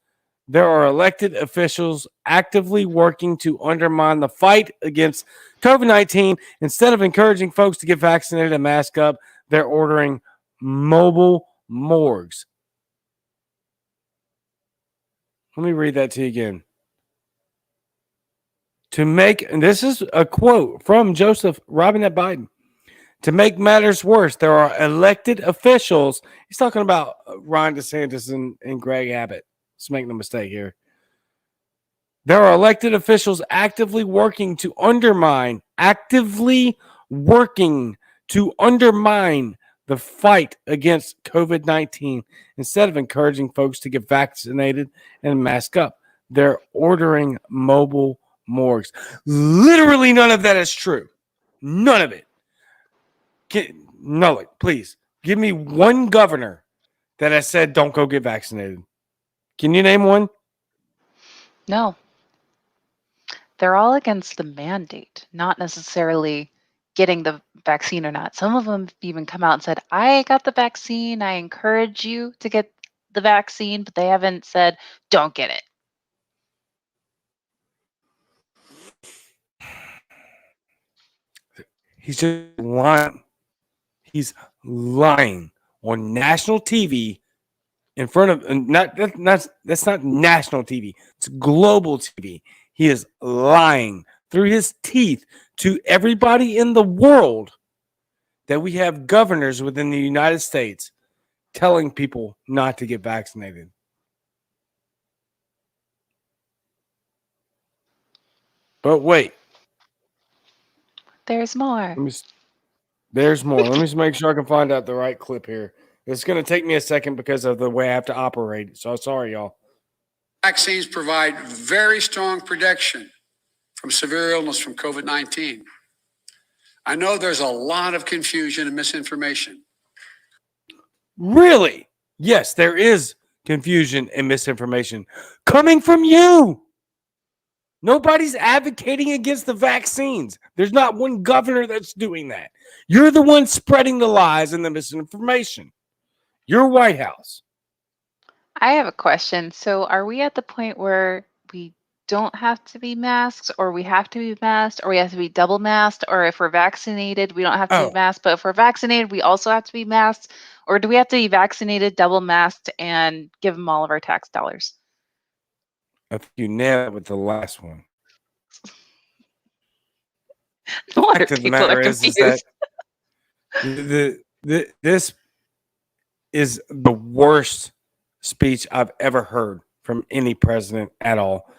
there are elected officials actively working to undermine the fight against COVID-19. Instead of encouraging folks to get vaccinated and mask up, they're ordering mobile morgues. Let me read that to you again. And this is a quote from Joseph Robinette Biden. To make matters worse, there are elected officials. He's talking about Ron DeSantis and Greg Abbott. Let's make no mistake here. There are elected officials actively working to undermine the fight against COVID-19 instead of encouraging folks to get vaccinated and mask up. They're ordering mobile morgues. Literally none of that is true. None of it. Null, please. Give me one governor that has said don't go get vaccinated. Can you name one? No. They're all against the mandate, not necessarily getting the vaccine or not. Some of them have even come out and said, I got the vaccine. I encourage you to get the vaccine, but they haven't said, don't get it. He's just lying. He's lying on national TV in front of that's not national TV. It's global TV. He is lying through his teeth to everybody in the world that we have governors within the United States telling people not to get vaccinated. But wait. There's more. There's more. Let me just make sure I can find out the right clip here. It's going to take me a second because of the way I have to operate. So sorry, y'all. Vaccines provide very strong protection from severe illness from COVID-19. I know there's a lot of confusion and misinformation. Really? Yes, there is confusion and misinformation coming from you. Nobody's advocating against the vaccines. There's not one governor that's doing that. You're the one spreading the lies and the misinformation. Your White House. I have a question. So are we at the point where we don't have to be masked, or we have to be masked, or we have to be double masked, or if we're vaccinated, we don't have to be masked, but if we're vaccinated, we also have to be masked, or do we have to be vaccinated, double masked, and give them all of our tax dollars? I think you nailed it with the last one. A lot of people are confused. This is the worst speech I've ever heard from any president at all.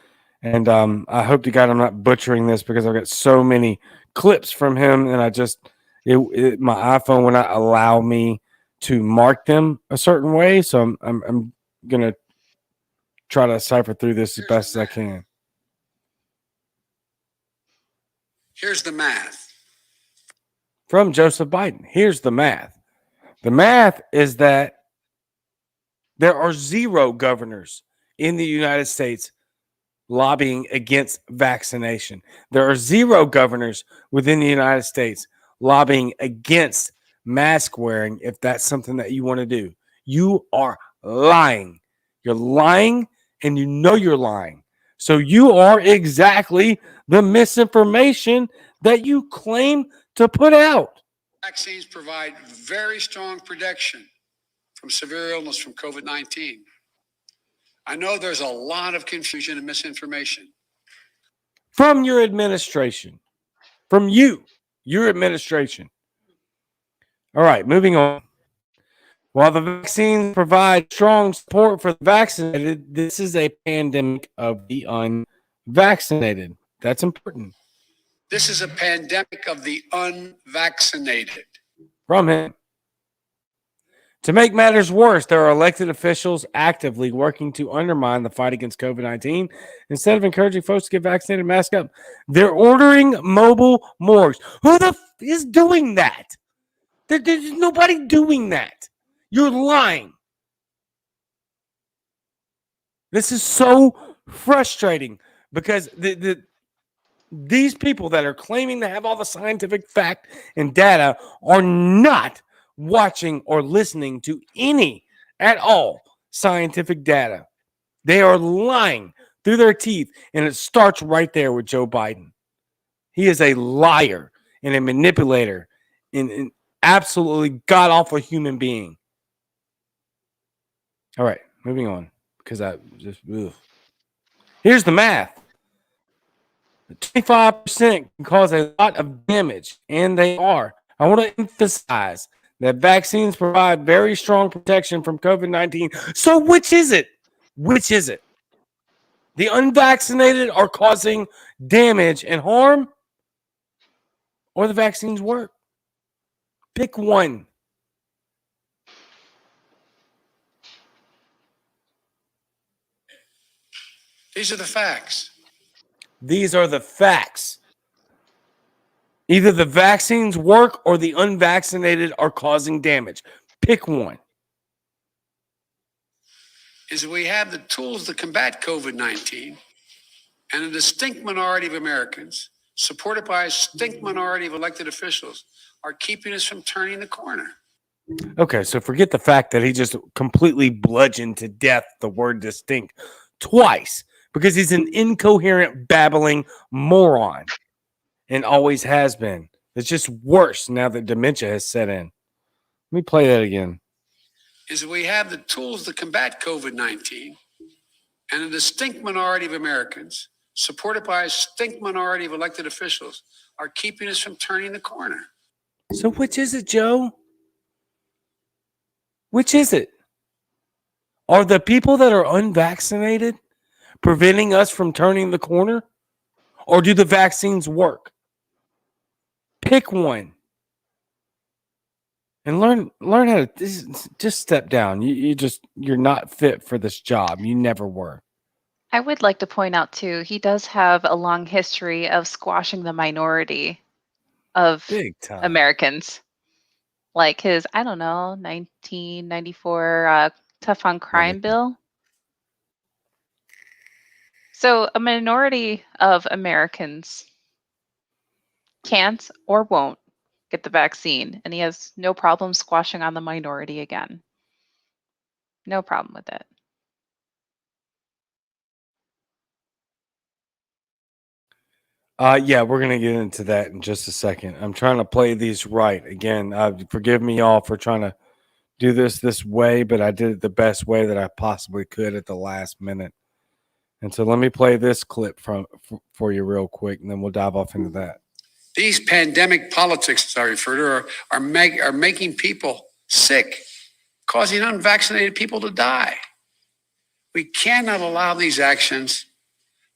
And I hope to God I'm not butchering this because I've got so many clips from him, and my iPhone will not allow me to mark them a certain way. So I'm gonna try to cipher through this as best as I can. Here's the math. From Joseph Biden. Here's the math. The math is that there are 0 governors in the United States lobbying against vaccination. There are 0 governors within the United States lobbying against mask wearing if that's something that you want to do. You are lying. You're lying, and you know you're lying. So you are exactly the misinformation that you claim to put out. Vaccines provide very strong protection from severe illness from COVID-19. I know there's a lot of confusion and misinformation. From your administration. From your administration. All right, moving on. While the vaccines provide strong support for the vaccinated, this is a pandemic of the unvaccinated. That's important. This is a pandemic of the unvaccinated. From him. To make matters worse, there are elected officials actively working to undermine the fight against COVID-19 instead of encouraging folks to get vaccinated and mask up. They're ordering mobile morgues. Who the is doing that? There's nobody doing that. You're lying. This is so frustrating because these people that are claiming to have all the scientific fact and data are not watching or listening to any at all scientific data. They are lying through their teeth, and it starts right there with Joe Biden. He is a liar and a manipulator and an absolutely god-awful human being. All right, moving on because here's the math. 25% can cause a lot of damage, and they are. I want to emphasize that vaccines provide very strong protection from COVID-19. So which is it? Which is it? The unvaccinated are causing damage and harm, or the vaccines work. Pick one. These are the facts. These are the facts. Either the vaccines work or the unvaccinated are causing damage. Pick one. Is that we have the tools to combat COVID-19, and a distinct minority of Americans, supported by a distinct minority of elected officials, are keeping us from turning the corner. Okay, so forget the fact that he just completely bludgeoned to death the word distinct twice because he's an incoherent, babbling moron and always has been. It's just worse now that dementia has set in. Let me play that again. Is that we have the tools to combat COVID-19, and a distinct minority of Americans, supported by a distinct minority of elected officials, are keeping us from turning the corner. So which is it, Joe? Which is it? Are the people that are unvaccinated preventing us from turning the corner? Or do the vaccines work? Pick one. And learn how to just step down. You're not fit for this job. You never were. I would like to point out too, he does have a long history of squashing the minority of Big time. Americans. Like his, I don't know, 1994 Tough on Crime bill. So a minority of Americans can't or won't get the vaccine, and he has no problem squashing on the minority again. No problem with it. Yeah, we're going to get into that in just a second. I'm trying to play these right. Again, forgive me all for trying to do this way, but I did it the best way that I possibly could at the last minute. And so let me play this clip for you real quick, and then we'll dive off into that. These pandemic politics, as I refer to, are making people sick, causing unvaccinated people to die. We cannot allow these actions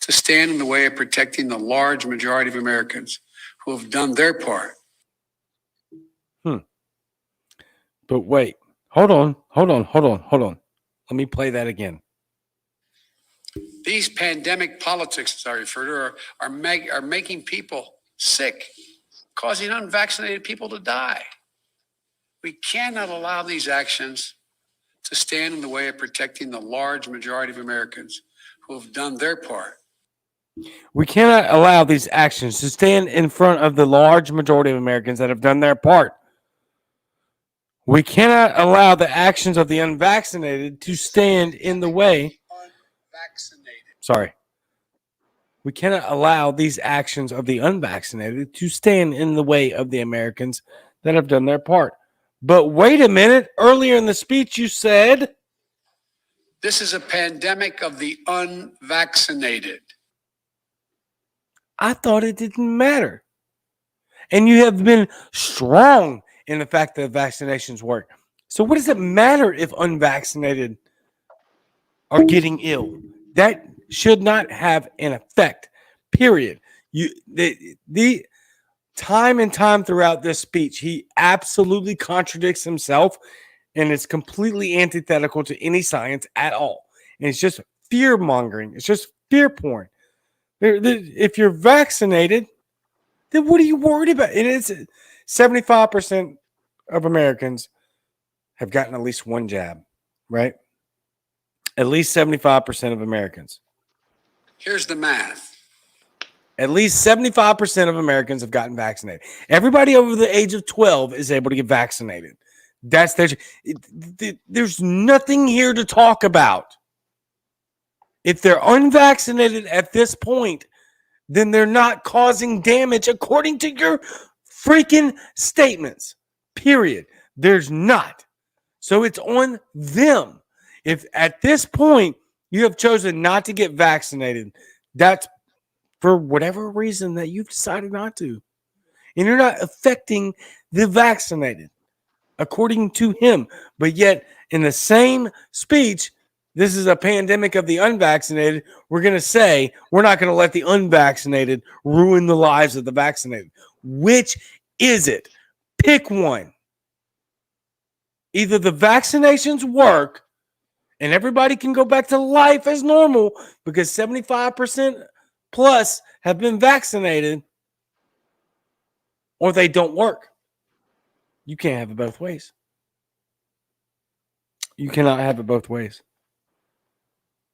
to stand in the way of protecting the large majority of Americans who have done their part. But wait, hold on. Let me play that again. These pandemic politics, as I refer to, are making people sick, causing unvaccinated people to die. We cannot allow these actions to stand in the way of protecting the large majority of Americans who have done their part. We cannot allow these actions to stand in front of the large majority of Americans that have done their part. We cannot allow the actions of the unvaccinated to stand in the way. Sorry. We cannot allow these actions of the unvaccinated to stand in the way of the Americans that have done their part. But wait a minute. Earlier in the speech, you said this is a pandemic of the unvaccinated. I thought it didn't matter. And you have been strong in the fact that vaccinations work. So what does it matter if unvaccinated are getting ill? That should not have an effect, period. The time and time throughout this speech, he absolutely contradicts himself and is completely antithetical to any science at all. And it's just fear mongering. It's just fear porn. If you're vaccinated, then what are you worried about? And it's 75% of Americans have gotten at least one jab, right? At least 75% of Americans. Here's the math. At least 75% of Americans have gotten vaccinated. Everybody over the age of 12 is able to get vaccinated. There's nothing here to talk about. If they're unvaccinated at this point, then they're not causing damage according to your freaking statements. Period. There's not. So it's on them. If at this point you have chosen not to get vaccinated, that's for whatever reason that you've decided not to. And you're not affecting the vaccinated, according to him. But yet, in the same speech, this is a pandemic of the unvaccinated, we're going to say we're not going to let the unvaccinated ruin the lives of the vaccinated. Which is it? Pick one. Either the vaccinations work and everybody can go back to life as normal because 75% plus have been vaccinated, or they don't work. You can't have it both ways. You cannot have it both ways.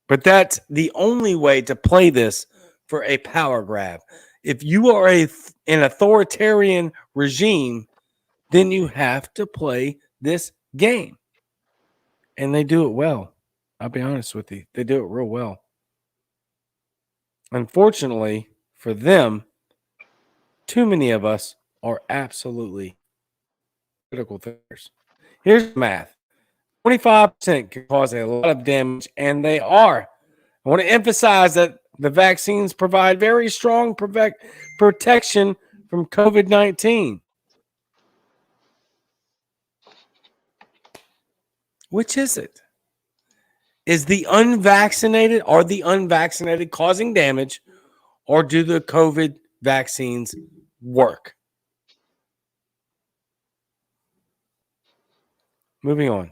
But that's the only way to play this for a power grab. If you are an authoritarian regime, then you have to play this game. And they do it well. I'll be honest with you. They do it real well. Unfortunately for them, too many of us are absolutely critical thinkers. Here's math. 25% can cause a lot of damage, and they are. I want to emphasize that the vaccines provide very strong protection from COVID-19. Which is it? Is the unvaccinated, are the unvaccinated causing damage, or do the COVID vaccines work? Moving on.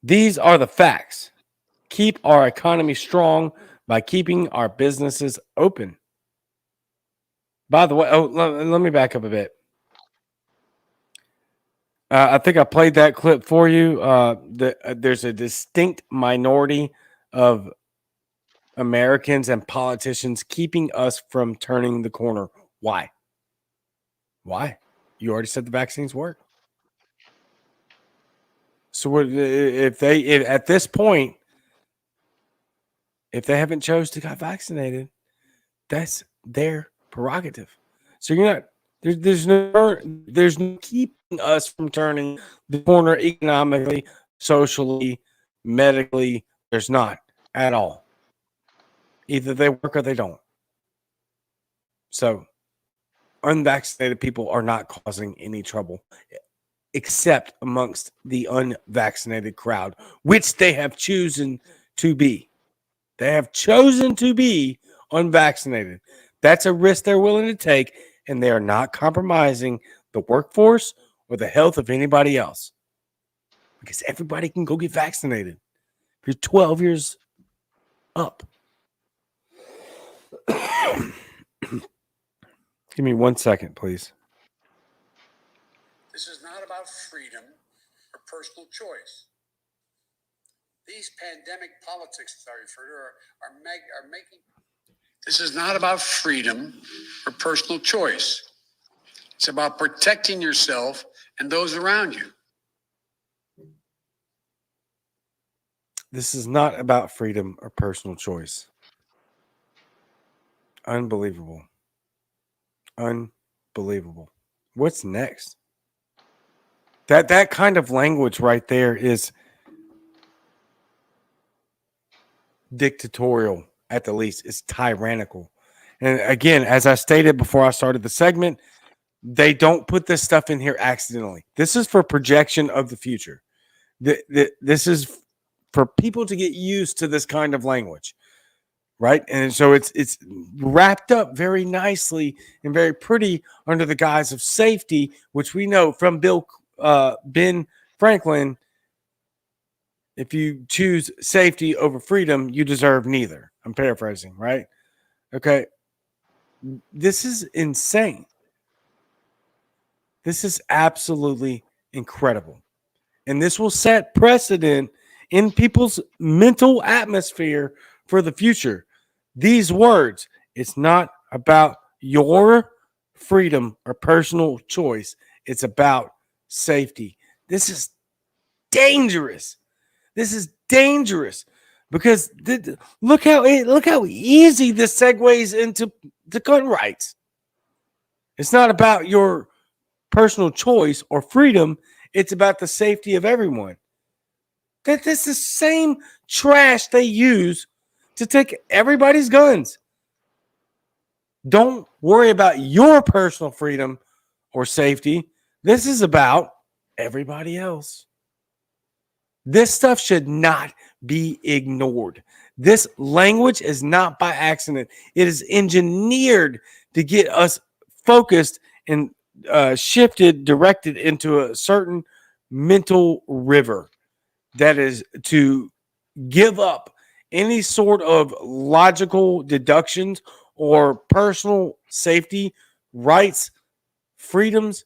These are the facts. Keep our economy strong by keeping our businesses open. By the way, let me back up a bit. I think I played that clip for you. There's a distinct minority of Americans and politicians keeping us from turning the corner. Why? Why? You already said the vaccines work. So if at this point, if they haven't chose to get vaccinated, that's their prerogative. So you're not there's no keeping us from turning the corner economically, socially, medically. There's not at all. Either they work or they don't. So unvaccinated people are not causing any trouble, except amongst the unvaccinated crowd, which they have chosen to be. They have chosen to be unvaccinated. That's a risk they're willing to take, and they are not compromising the workforce or the health of anybody else. Because everybody can go get vaccinated. If you're 12 years up. Give me 1 second, please. This is not about freedom or personal choice. These pandemic politics, as I refer to, are making. This is not about freedom or personal choice. It's about protecting yourself and those around you. This is not about freedom or personal choice. Unbelievable. Unbelievable. What's next? That kind of language right there is dictatorial at the least. It's tyrannical. And again, as I stated before I started the segment, they don't put this stuff in here accidentally. This is for projection of the future. This is for people to get used to this kind of language, right? And so it's wrapped up very nicely and very pretty under the guise of safety, which we know from Ben Franklin. If you choose safety over freedom, you deserve neither. I'm paraphrasing, right? Okay. This is insane. This is absolutely incredible. And this will set precedent in people's mental atmosphere for the future. These words, it's not about your freedom or personal choice. It's about safety. This is dangerous. This is dangerous because look how easy this segues into the gun rights. It's not about your personal choice or freedom. It's about the safety of everyone. That's the same trash they use to take everybody's guns. Don't worry about your personal freedom or safety. This is about everybody else. This stuff should not be ignored. This language is not by accident. It is engineered to get us focused and shifted, directed into a certain mental river that is to give up any sort of logical deductions or personal safety, rights, freedoms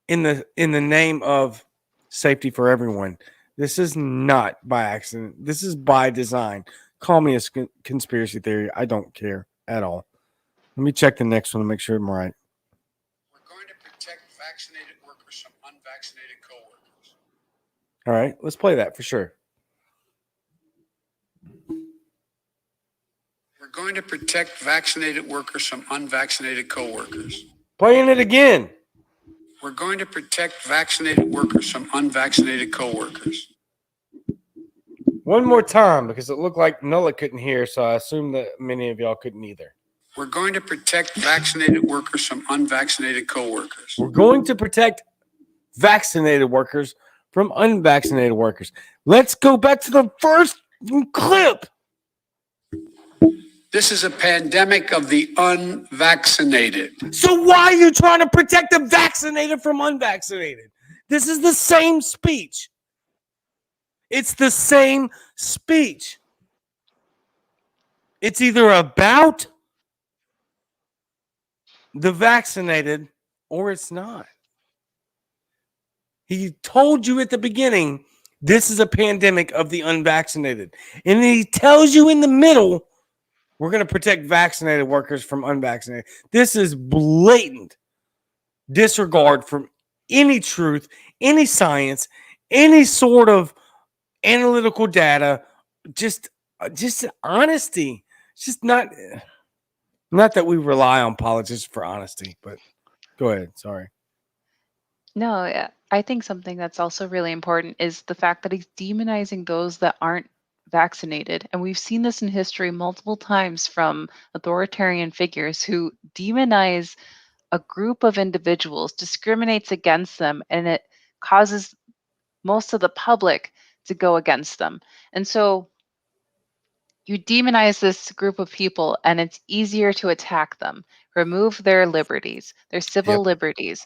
in the name of safety for everyone. This is not by accident. This is by design. Call me a conspiracy theory. I don't care at all. Let me check the next one to make sure I'm right. We're going to protect vaccinated workers from unvaccinated coworkers. All right, let's play that for sure. We're going to protect vaccinated workers from unvaccinated coworkers. Playing it again. We're going to protect vaccinated workers from unvaccinated coworkers. One more time because it looked like Nulla couldn't hear, so I assume that many of y'all couldn't either. We're going to protect vaccinated workers from unvaccinated coworkers. We're going to protect vaccinated workers from unvaccinated workers. Let's go back to the first clip. This is a pandemic of the unvaccinated. So why are you trying to protect the vaccinated from unvaccinated? This is the same speech. It's the same speech. It's either about the vaccinated or it's not. He told you at the beginning, this is a pandemic of the unvaccinated. And he tells you in the middle, we're going to protect vaccinated workers from unvaccinated. This is blatant disregard from any truth, any science, any sort of analytical data, just honesty. It's just not that we rely on politics for honesty, but go ahead. Sorry. No, yeah, I think something that's also really important is the fact that he's demonizing those that aren't vaccinated. And we've seen this in history multiple times from authoritarian figures who demonize a group of individuals, discriminates against them, and it causes most of the public to go against them. And so you demonize this group of people, and it's easier to attack them, remove their liberties, their civil liberties.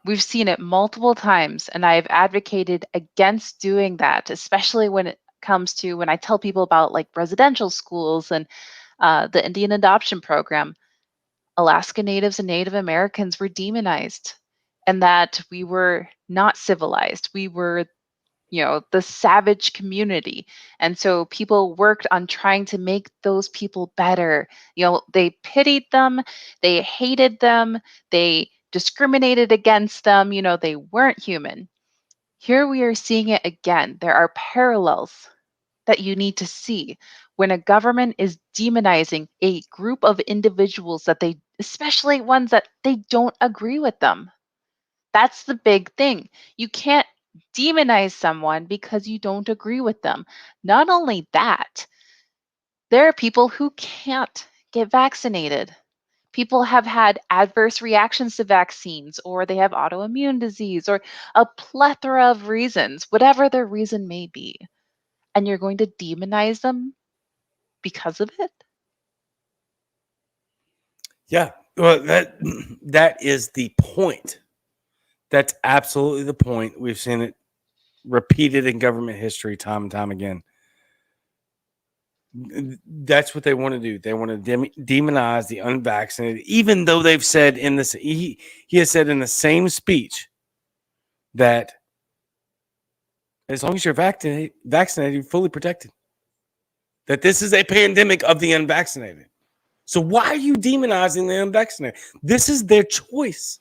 We've seen it multiple times, and I've advocated against doing that, especially when it comes to when I tell people about like residential schools and the Indian adoption program. Alaska Natives and Native Americans were demonized, and that we were not civilized. We were, the savage community. And so people worked on trying to make those people better. They pitied them, they hated them, they discriminated against them. They weren't human. Here we are seeing it again. There are parallels that you need to see when a government is demonizing a group of individuals that they, especially ones that they don't agree with them. That's the big thing. You can't demonize someone because you don't agree with them. Not only that, there are people who can't get vaccinated. People have had adverse reactions to vaccines, or they have autoimmune disease, or a plethora of reasons, whatever their reason may be. And you're going to demonize them because of it? Yeah. Well, that is the point. That's absolutely the point. We've seen it repeated in government history time and time again. That's what they want to do. They want to demonize the unvaccinated, even though they've said in this, he has said in the same speech that as long as you're vaccinated, you're fully protected. That this is a pandemic of the unvaccinated. So why are you demonizing the unvaccinated? This is their choice.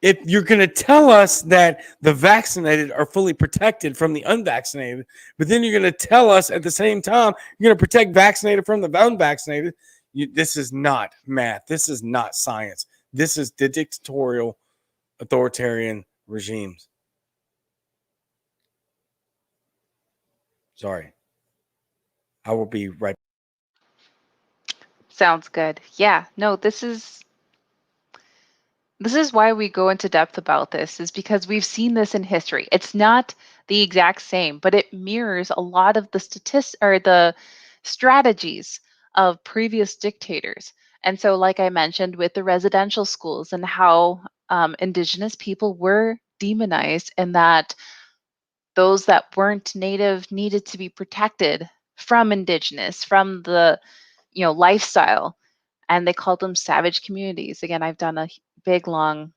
If you're going to tell us that the vaccinated are fully protected from the unvaccinated, but then you're going to tell us at the same time you're going to protect vaccinated from the unvaccinated, this is not math. This is not science. This is the dictatorial, authoritarian regimes. Sorry. I will be right back. Sounds good. Yeah, no, this is This is why we go into depth about this, is because we've seen this in history. It's not the exact same, but it mirrors a lot of the statistics or the strategies of previous dictators. And so, like I mentioned, with the residential schools and how Indigenous people were demonized, and that those that weren't Native needed to be protected from Indigenous, from the lifestyle, and they called them savage communities. Again, I've done a big long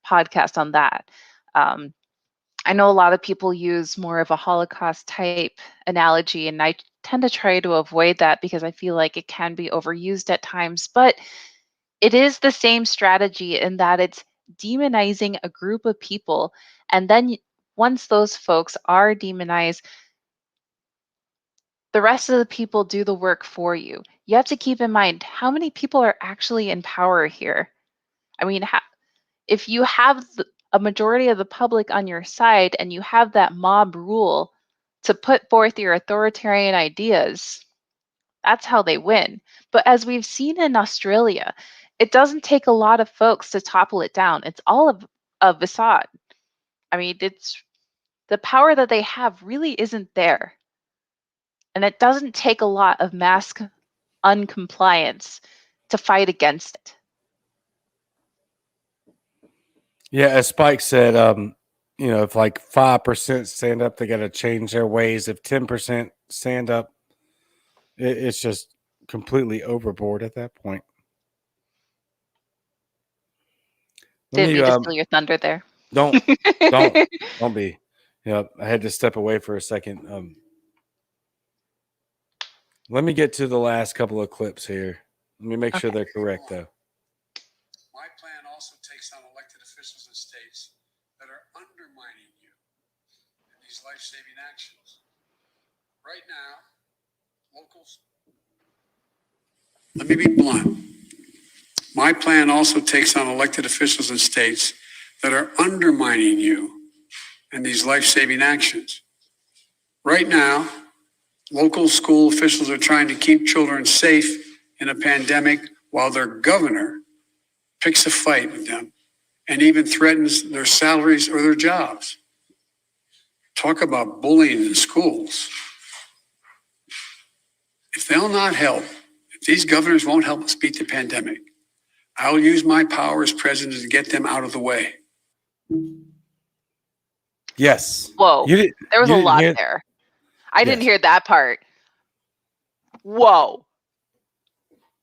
podcast on that. Um, I know a lot of people use more of a Holocaust type analogy, and I tend to try to avoid that because I feel like it can be overused at times. But it is the same strategy in that it's demonizing a group of people. And then once those folks are demonized, the rest of the people do the work for you. You have to keep in mind how many people are actually in power here. I mean, if you have a majority of the public on your side and you have that mob rule to put forth your authoritarian ideas, that's how they win. But as we've seen in Australia, it doesn't take a lot of folks to topple it down. It's all of Assad. I mean, it's the power that they have really isn't there. And it doesn't take a lot of mass uncompliance to fight against it. Yeah, as Spike said, if like 5% stand up, they got to change their ways. If 10% stand up, it's just completely overboard at that point. Didn't mean to steal your thunder there. Don't be. I had to step away for a second. Let me get to the last couple of clips here. Let me make sure they're correct, though. My plan also takes on elected officials in states that are undermining you in these life-saving actions. Right now, locals. Let me be blunt. My plan also takes on elected officials in states that are undermining you in these life-saving actions. Right now, local school officials are trying to keep children safe in a pandemic while their governor picks a fight with them and even threatens their salaries or their jobs. Talk about bullying in schools. If they'll not help, if these governors won't help us beat the pandemic, I'll use my power as president to get them out of the way. Yes. Whoa. There was a lot there. I didn't hear that part. Whoa.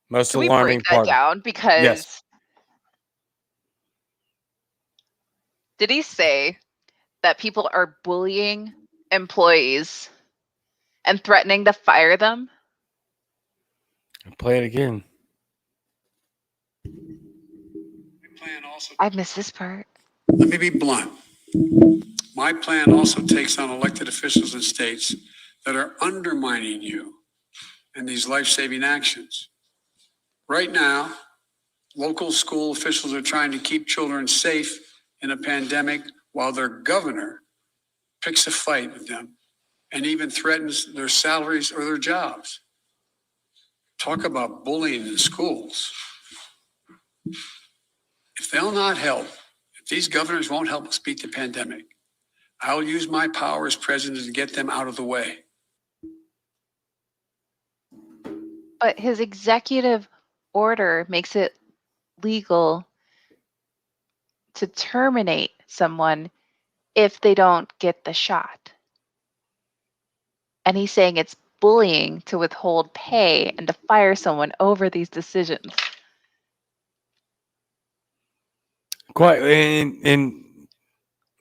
Most Can we alarming break that down? Because did he say that people are bullying employees and threatening to fire them? Play it again. I missed this part. Let me be blunt. My plan also takes on elected officials in states that are undermining you in these life-saving actions. Right now, local school officials are trying to keep children safe in a pandemic while their governor picks a fight with them and even threatens their salaries or their jobs. Talk about bullying in schools. If they'll not help, if these governors won't help us beat the pandemic, I'll use my power as president to get them out of the way. But his executive order makes it legal to terminate someone if they don't get the shot. And he's saying it's bullying to withhold pay and to fire someone over these decisions. Quite, and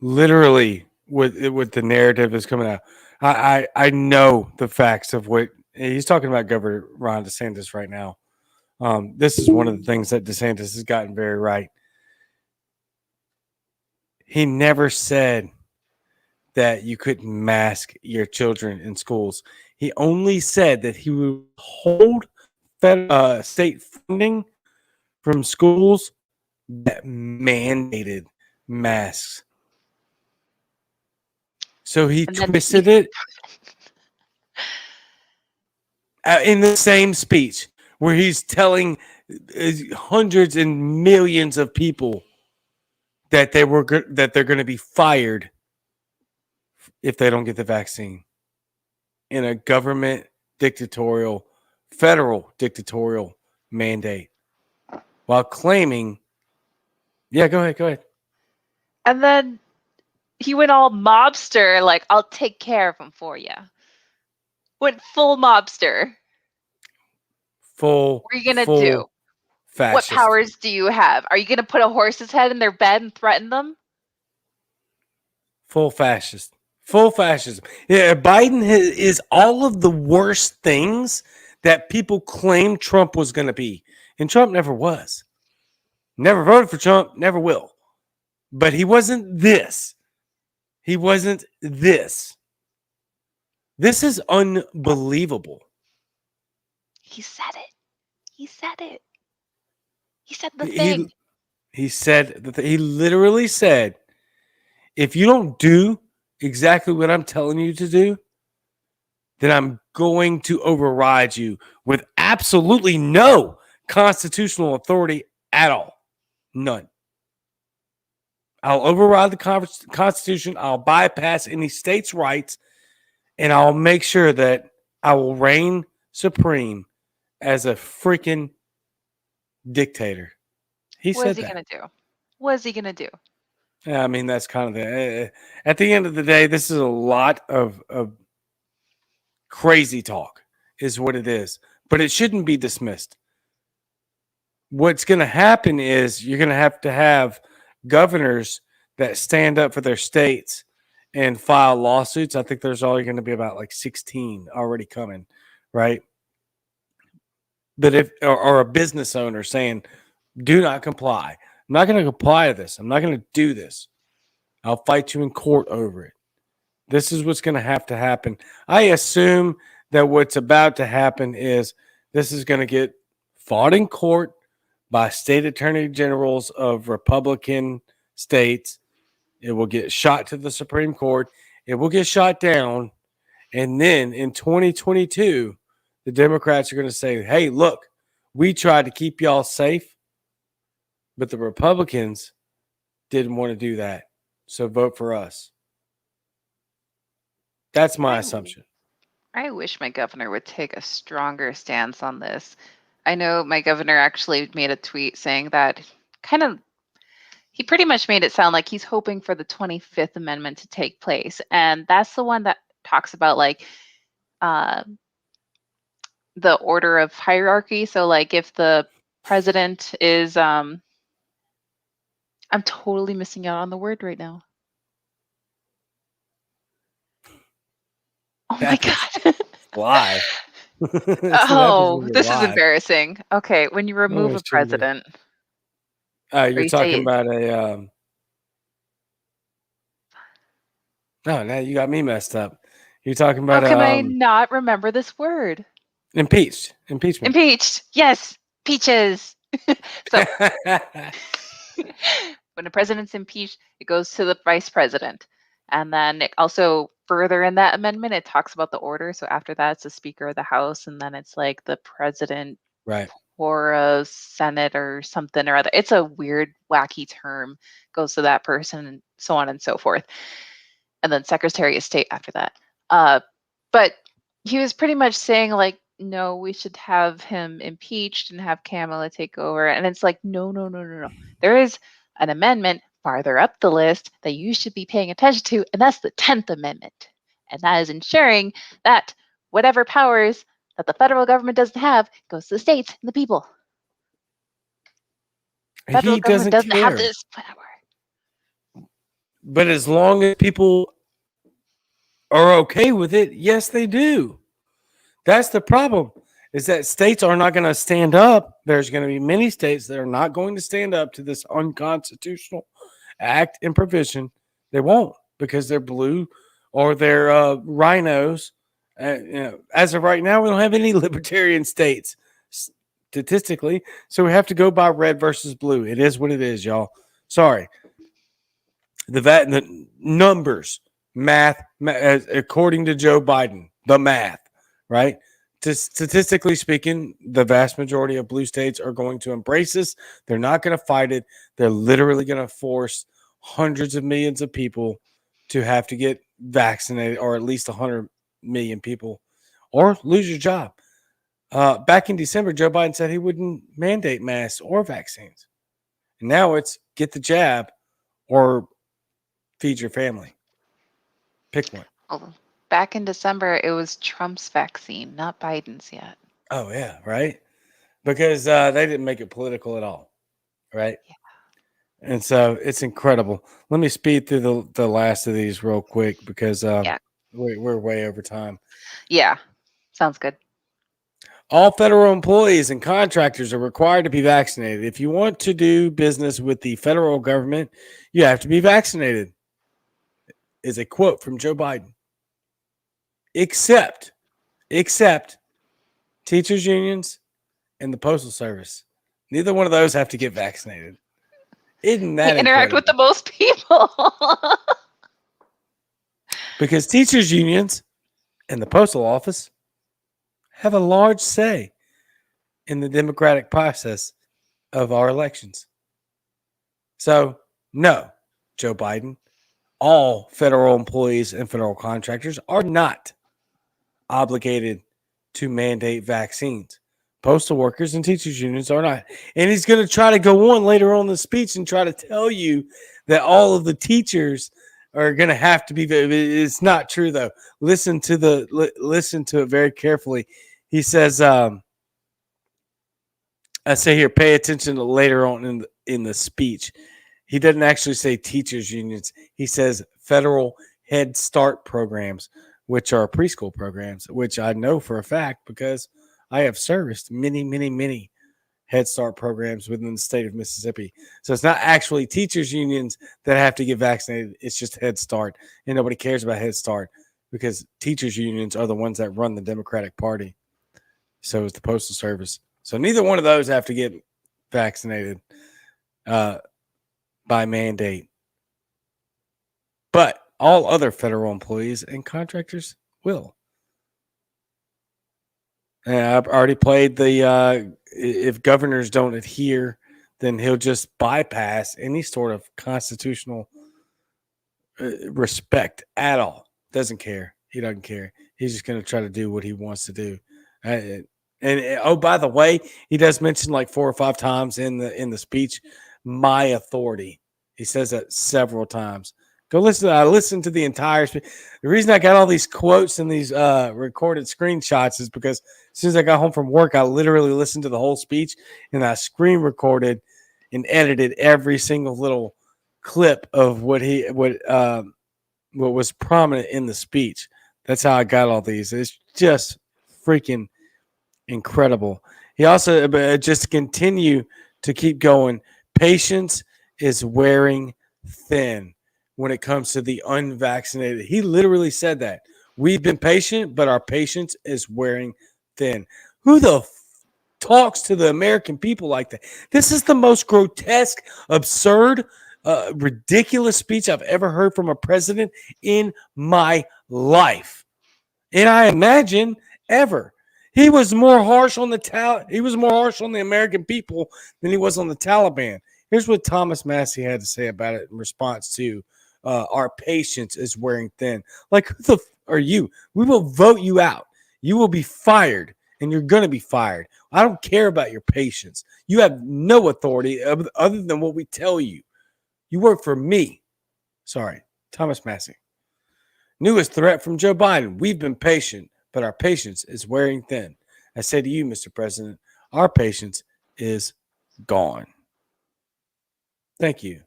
literally with the narrative is coming out. I know the facts of what he's talking about. Governor Ron DeSantis right now. This is one of the things that DeSantis has gotten very right. He never said that you couldn't mask your children in schools. He only said that he would hold state funding from schools that mandated masks. So he twisted it in the same speech where he's telling hundreds and millions of people that that they're going to be fired if they don't get the vaccine in a government dictatorial, federal dictatorial mandate, while claiming, yeah, go ahead. And then he went all mobster, like, I'll take care of him for you. Went full mobster. Full. What are you going to full do? Fascist. What powers do you have? Are you going to put a horse's head in their bed and threaten them? Full fascist. Full fascism. Yeah, Biden is all of the worst things that people claim Trump was going to be. And Trump never was. Never voted for Trump, never will. But he wasn't this. He wasn't this. This is unbelievable. He said it. He said it. He said the thing. He said he literally said, if you don't do exactly what I'm telling you to do, then I'm going to override you with absolutely no constitutional authority at all. None. I'll override the Constitution. I'll bypass any state's rights, and I'll make sure that I will reign supreme as a freaking dictator. He What said is he going to do? What is he going to do? I mean, that's kind of the. At the end of the day, this is a lot of crazy talk, is what it is. But it shouldn't be dismissed. What's going to happen is you're going to have governors that stand up for their states and file lawsuits. I think there's only going to be about like 16 already coming, right? But if or a business owner saying, do not comply. I'm not going to comply to this. I'm not going to do this. I'll fight you in court over it. This is what's going to happen. I assume that what's about to happen is this is going to get fought in court by state attorney generals of Republican states. It will get shot to the Supreme Court. It will get shot down. And then in 2022, the Democrats are going to say, hey, look, we tried to keep y'all safe, but the Republicans didn't want to do that. So vote for us. That's my assumption. I wish my governor would take a stronger stance on this. I know my governor actually made a tweet saying that he pretty much made it sound like he's hoping for the 25th Amendment to take place. And that's the one that talks about like the order of hierarchy. So like if the president is I'm totally missing out on the word right now. Oh my God. Live. This is embarrassing. Okay, when you remove a president. You're talking about a no, now you got me messed up. You're talking about how can I not remember this word? Impeachment. Impeached. Yes. Peaches. So when a president's impeached, it goes to the vice president. And then it also further in that amendment, it talks about the order. So after that, it's the Speaker of the House, and then it's like the president right or a Senate or something or other. It's a weird, wacky term. Goes to that person, and so on and so forth. And then Secretary of State after that. But he was pretty much saying like, no, we should have him impeached and have Kamala take over. And it's like, no. There is an amendment farther up the list that you should be paying attention to, and that's the 10th Amendment. And that is ensuring that whatever powers that the federal government doesn't have goes to the states and the people. Federal government doesn't have this power. But as long as people are okay with it, yes, they do. That's the problem, is that states are not going to stand up. There's going to be many states that are not going to stand up to this unconstitutional act and provision. They won't, because they're blue or they're rhinos. As of right now, we don't have any libertarian states statistically, so we have to go by red versus blue. It is what it is, y'all. Sorry. The numbers, math, according to Joe Biden, the math, right? Statistically speaking, the vast majority of blue states are going to embrace this. They're not going to fight it. They're literally going to force hundreds of millions of people to have to get vaccinated, or at least 100 million people, or lose your job. Back in December, Joe Biden said he wouldn't mandate masks or vaccines. And now it's get the jab or feed your family. Pick one. Well, back in December, it was Trump's vaccine, not Biden's yet. Oh, yeah, right? Because they didn't make it political at all, right? Yeah. And so it's incredible. Let me speed through the last of these real quick because Yeah. we're way over time. Yeah. Sounds good. All federal employees and contractors are required to be vaccinated. If you want to do business with the federal government, you have to be vaccinated, is a quote from Joe Biden. Except teachers unions and the postal service. Neither one of those have to get vaccinated. Isn't that They interact with the incredible? most people. Because teachers unions and the postal office have a large say in the democratic process of our elections. So, no, Joe Biden, all federal employees and federal contractors are not obligated to mandate vaccines. Postal workers and teachers unions are not. And he's going to try to go on later on in the speech and try to tell you that all of the teachers are going to have to be. It's not true, though. Listen to it very carefully. He says, I say here, pay attention to later on in the speech. He doesn't actually say teachers unions. He says federal Head Start programs, which are preschool programs, which I know for a fact because I have serviced many, many, many Head Start programs within the state of Mississippi. So it's not actually teachers unions that have to get vaccinated. It's just Head Start. And nobody cares about Head Start because teachers unions are the ones that run the Democratic Party. So is the Postal Service. So neither one of those have to get vaccinated by mandate. But all other federal employees and contractors will. And I've already played the if governors don't adhere, then he'll just bypass any sort of constitutional respect at all. Doesn't care. He doesn't care. He's just going to try to do what he wants to do. And oh, by the way, he does mention like 4 or 5 times in the speech, my authority. He says that several times. Go listen. I listened to the entire speech. The reason I got all these quotes and these recorded screenshots is because as soon as I got home from work, I literally listened to the whole speech and I screen recorded and edited every single little clip of what was prominent in the speech. That's how I got all these. It's just freaking incredible. He also just to continue to keep going. Patience is wearing thin when it comes to the unvaccinated. He literally said that. We've been patient, but our patience is wearing thin. Who the talks to the American people like that? This is the most grotesque, absurd, ridiculous speech I've ever heard from a president in my life. And I imagine ever. He was more harsh on the American people than he was on the Taliban. Here's what Thomas Massey had to say about it in response to our patience is wearing thin. Like, who the are you? We will vote you out. You will be fired, and you're going to be fired. I don't care about your patience. You have no authority other than what we tell you. You work for me. Sorry, Thomas Massey. Newest threat from Joe Biden. We've been patient, but our patience is wearing thin. I say to you, Mr. President, our patience is gone. Thank you.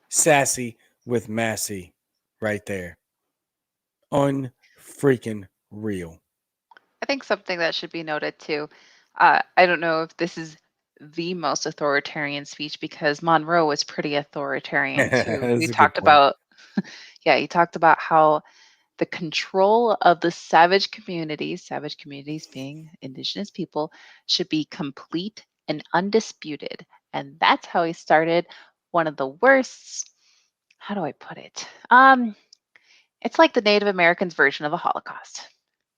Sassy with Massey right there. Unfreaking real. I think something that should be noted too. I don't know if this is the most authoritarian speech because Monroe was pretty authoritarian too. That's We a good talked point. about, yeah, he talked about how the control of the savage communities being indigenous people, should be complete and undisputed. And that's how he started one of the worst, how do I put it? It's like the Native Americans' version of a Holocaust.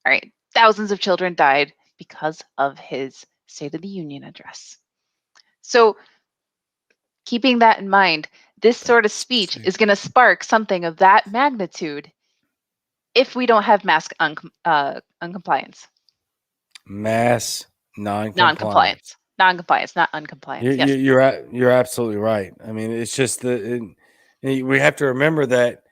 All right, thousands of children died because of his State of the Union address. So, keeping that in mind, This sort of speech is going to spark something of that magnitude if we don't have mask uncompliance. Mass non-compliance. Non-compliance. Non-compliance, not uncompliance. Yes. You're absolutely right. I mean, it's just we have to remember that.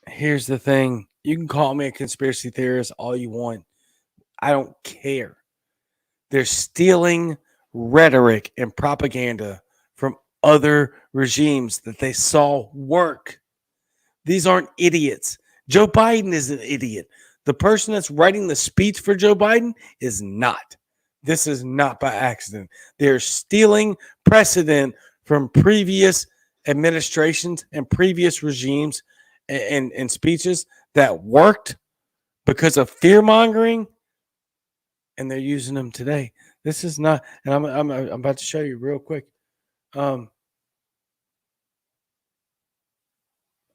Here's the thing: you can call me a conspiracy theorist all you want. I don't care. They're stealing rhetoric and propaganda from other regimes that they saw work. These aren't idiots. Joe Biden is an idiot. The person that's writing the speech for Joe Biden is not. This is not by accident. They're stealing precedent from previous administrations and previous regimes and speeches that worked because of fear mongering, and they're using them today. This is not, and I'm about to show you real quick. I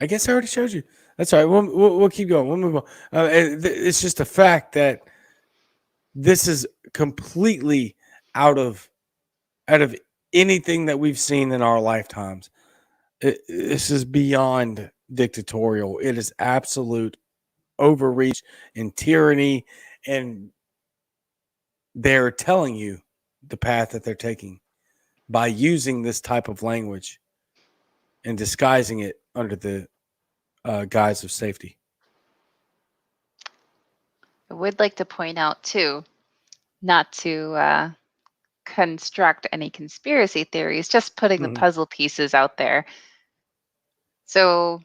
guess I already showed you. That's all right. We'll keep going. We'll move on. It's just a fact that this is completely out of anything that we've seen in our lifetimes. This is beyond dictatorial. It is absolute overreach and tyranny, and they're telling you the path that they're taking by using this type of language and disguising it under the guise of safety. I would like to point out, too, not to construct any conspiracy theories, just putting the puzzle pieces out there. So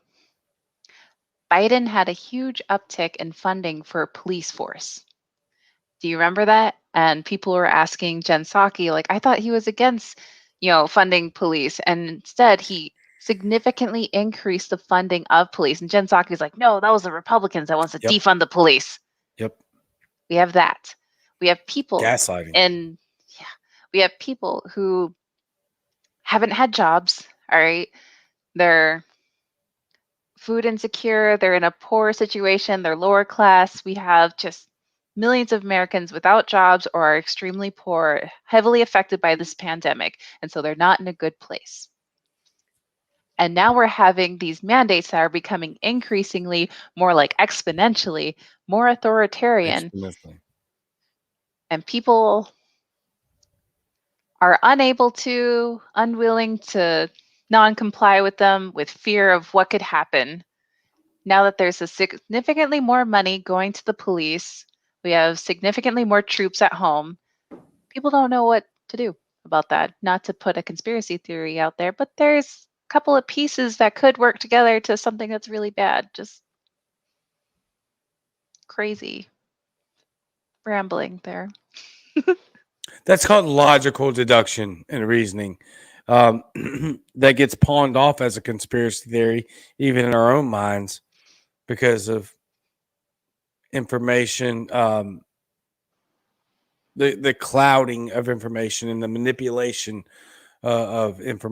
Biden had a huge uptick in funding for police force. Do you remember that? And people were asking Jen Psaki, like, I thought he was against, funding police. And instead, he significantly increased the funding of police. And Jen Psaki was like, no, that was the Republicans that wants to defund the police. Yep. We have that. We have people gaslighting. And we have people who haven't had jobs. All right. They're food insecure. They're in a poor situation. They're lower class. We have just millions of Americans without jobs or are extremely poor, heavily affected by this pandemic. And so they're not in a good place. And now we're having these mandates that are becoming increasingly more like exponentially more authoritarian. And people are unwilling to non-comply with them with fear of what could happen. Now that there's a significantly more money going to the police, we have significantly more troops at home. People don't know what to do about that. Not to put a conspiracy theory out there, but there's a couple of pieces that could work together to something that's really bad. Just crazy rambling there. That's called logical deduction and reasoning. That gets pawned off as a conspiracy theory, even in our own minds, because of information, the clouding of information and the manipulation of information.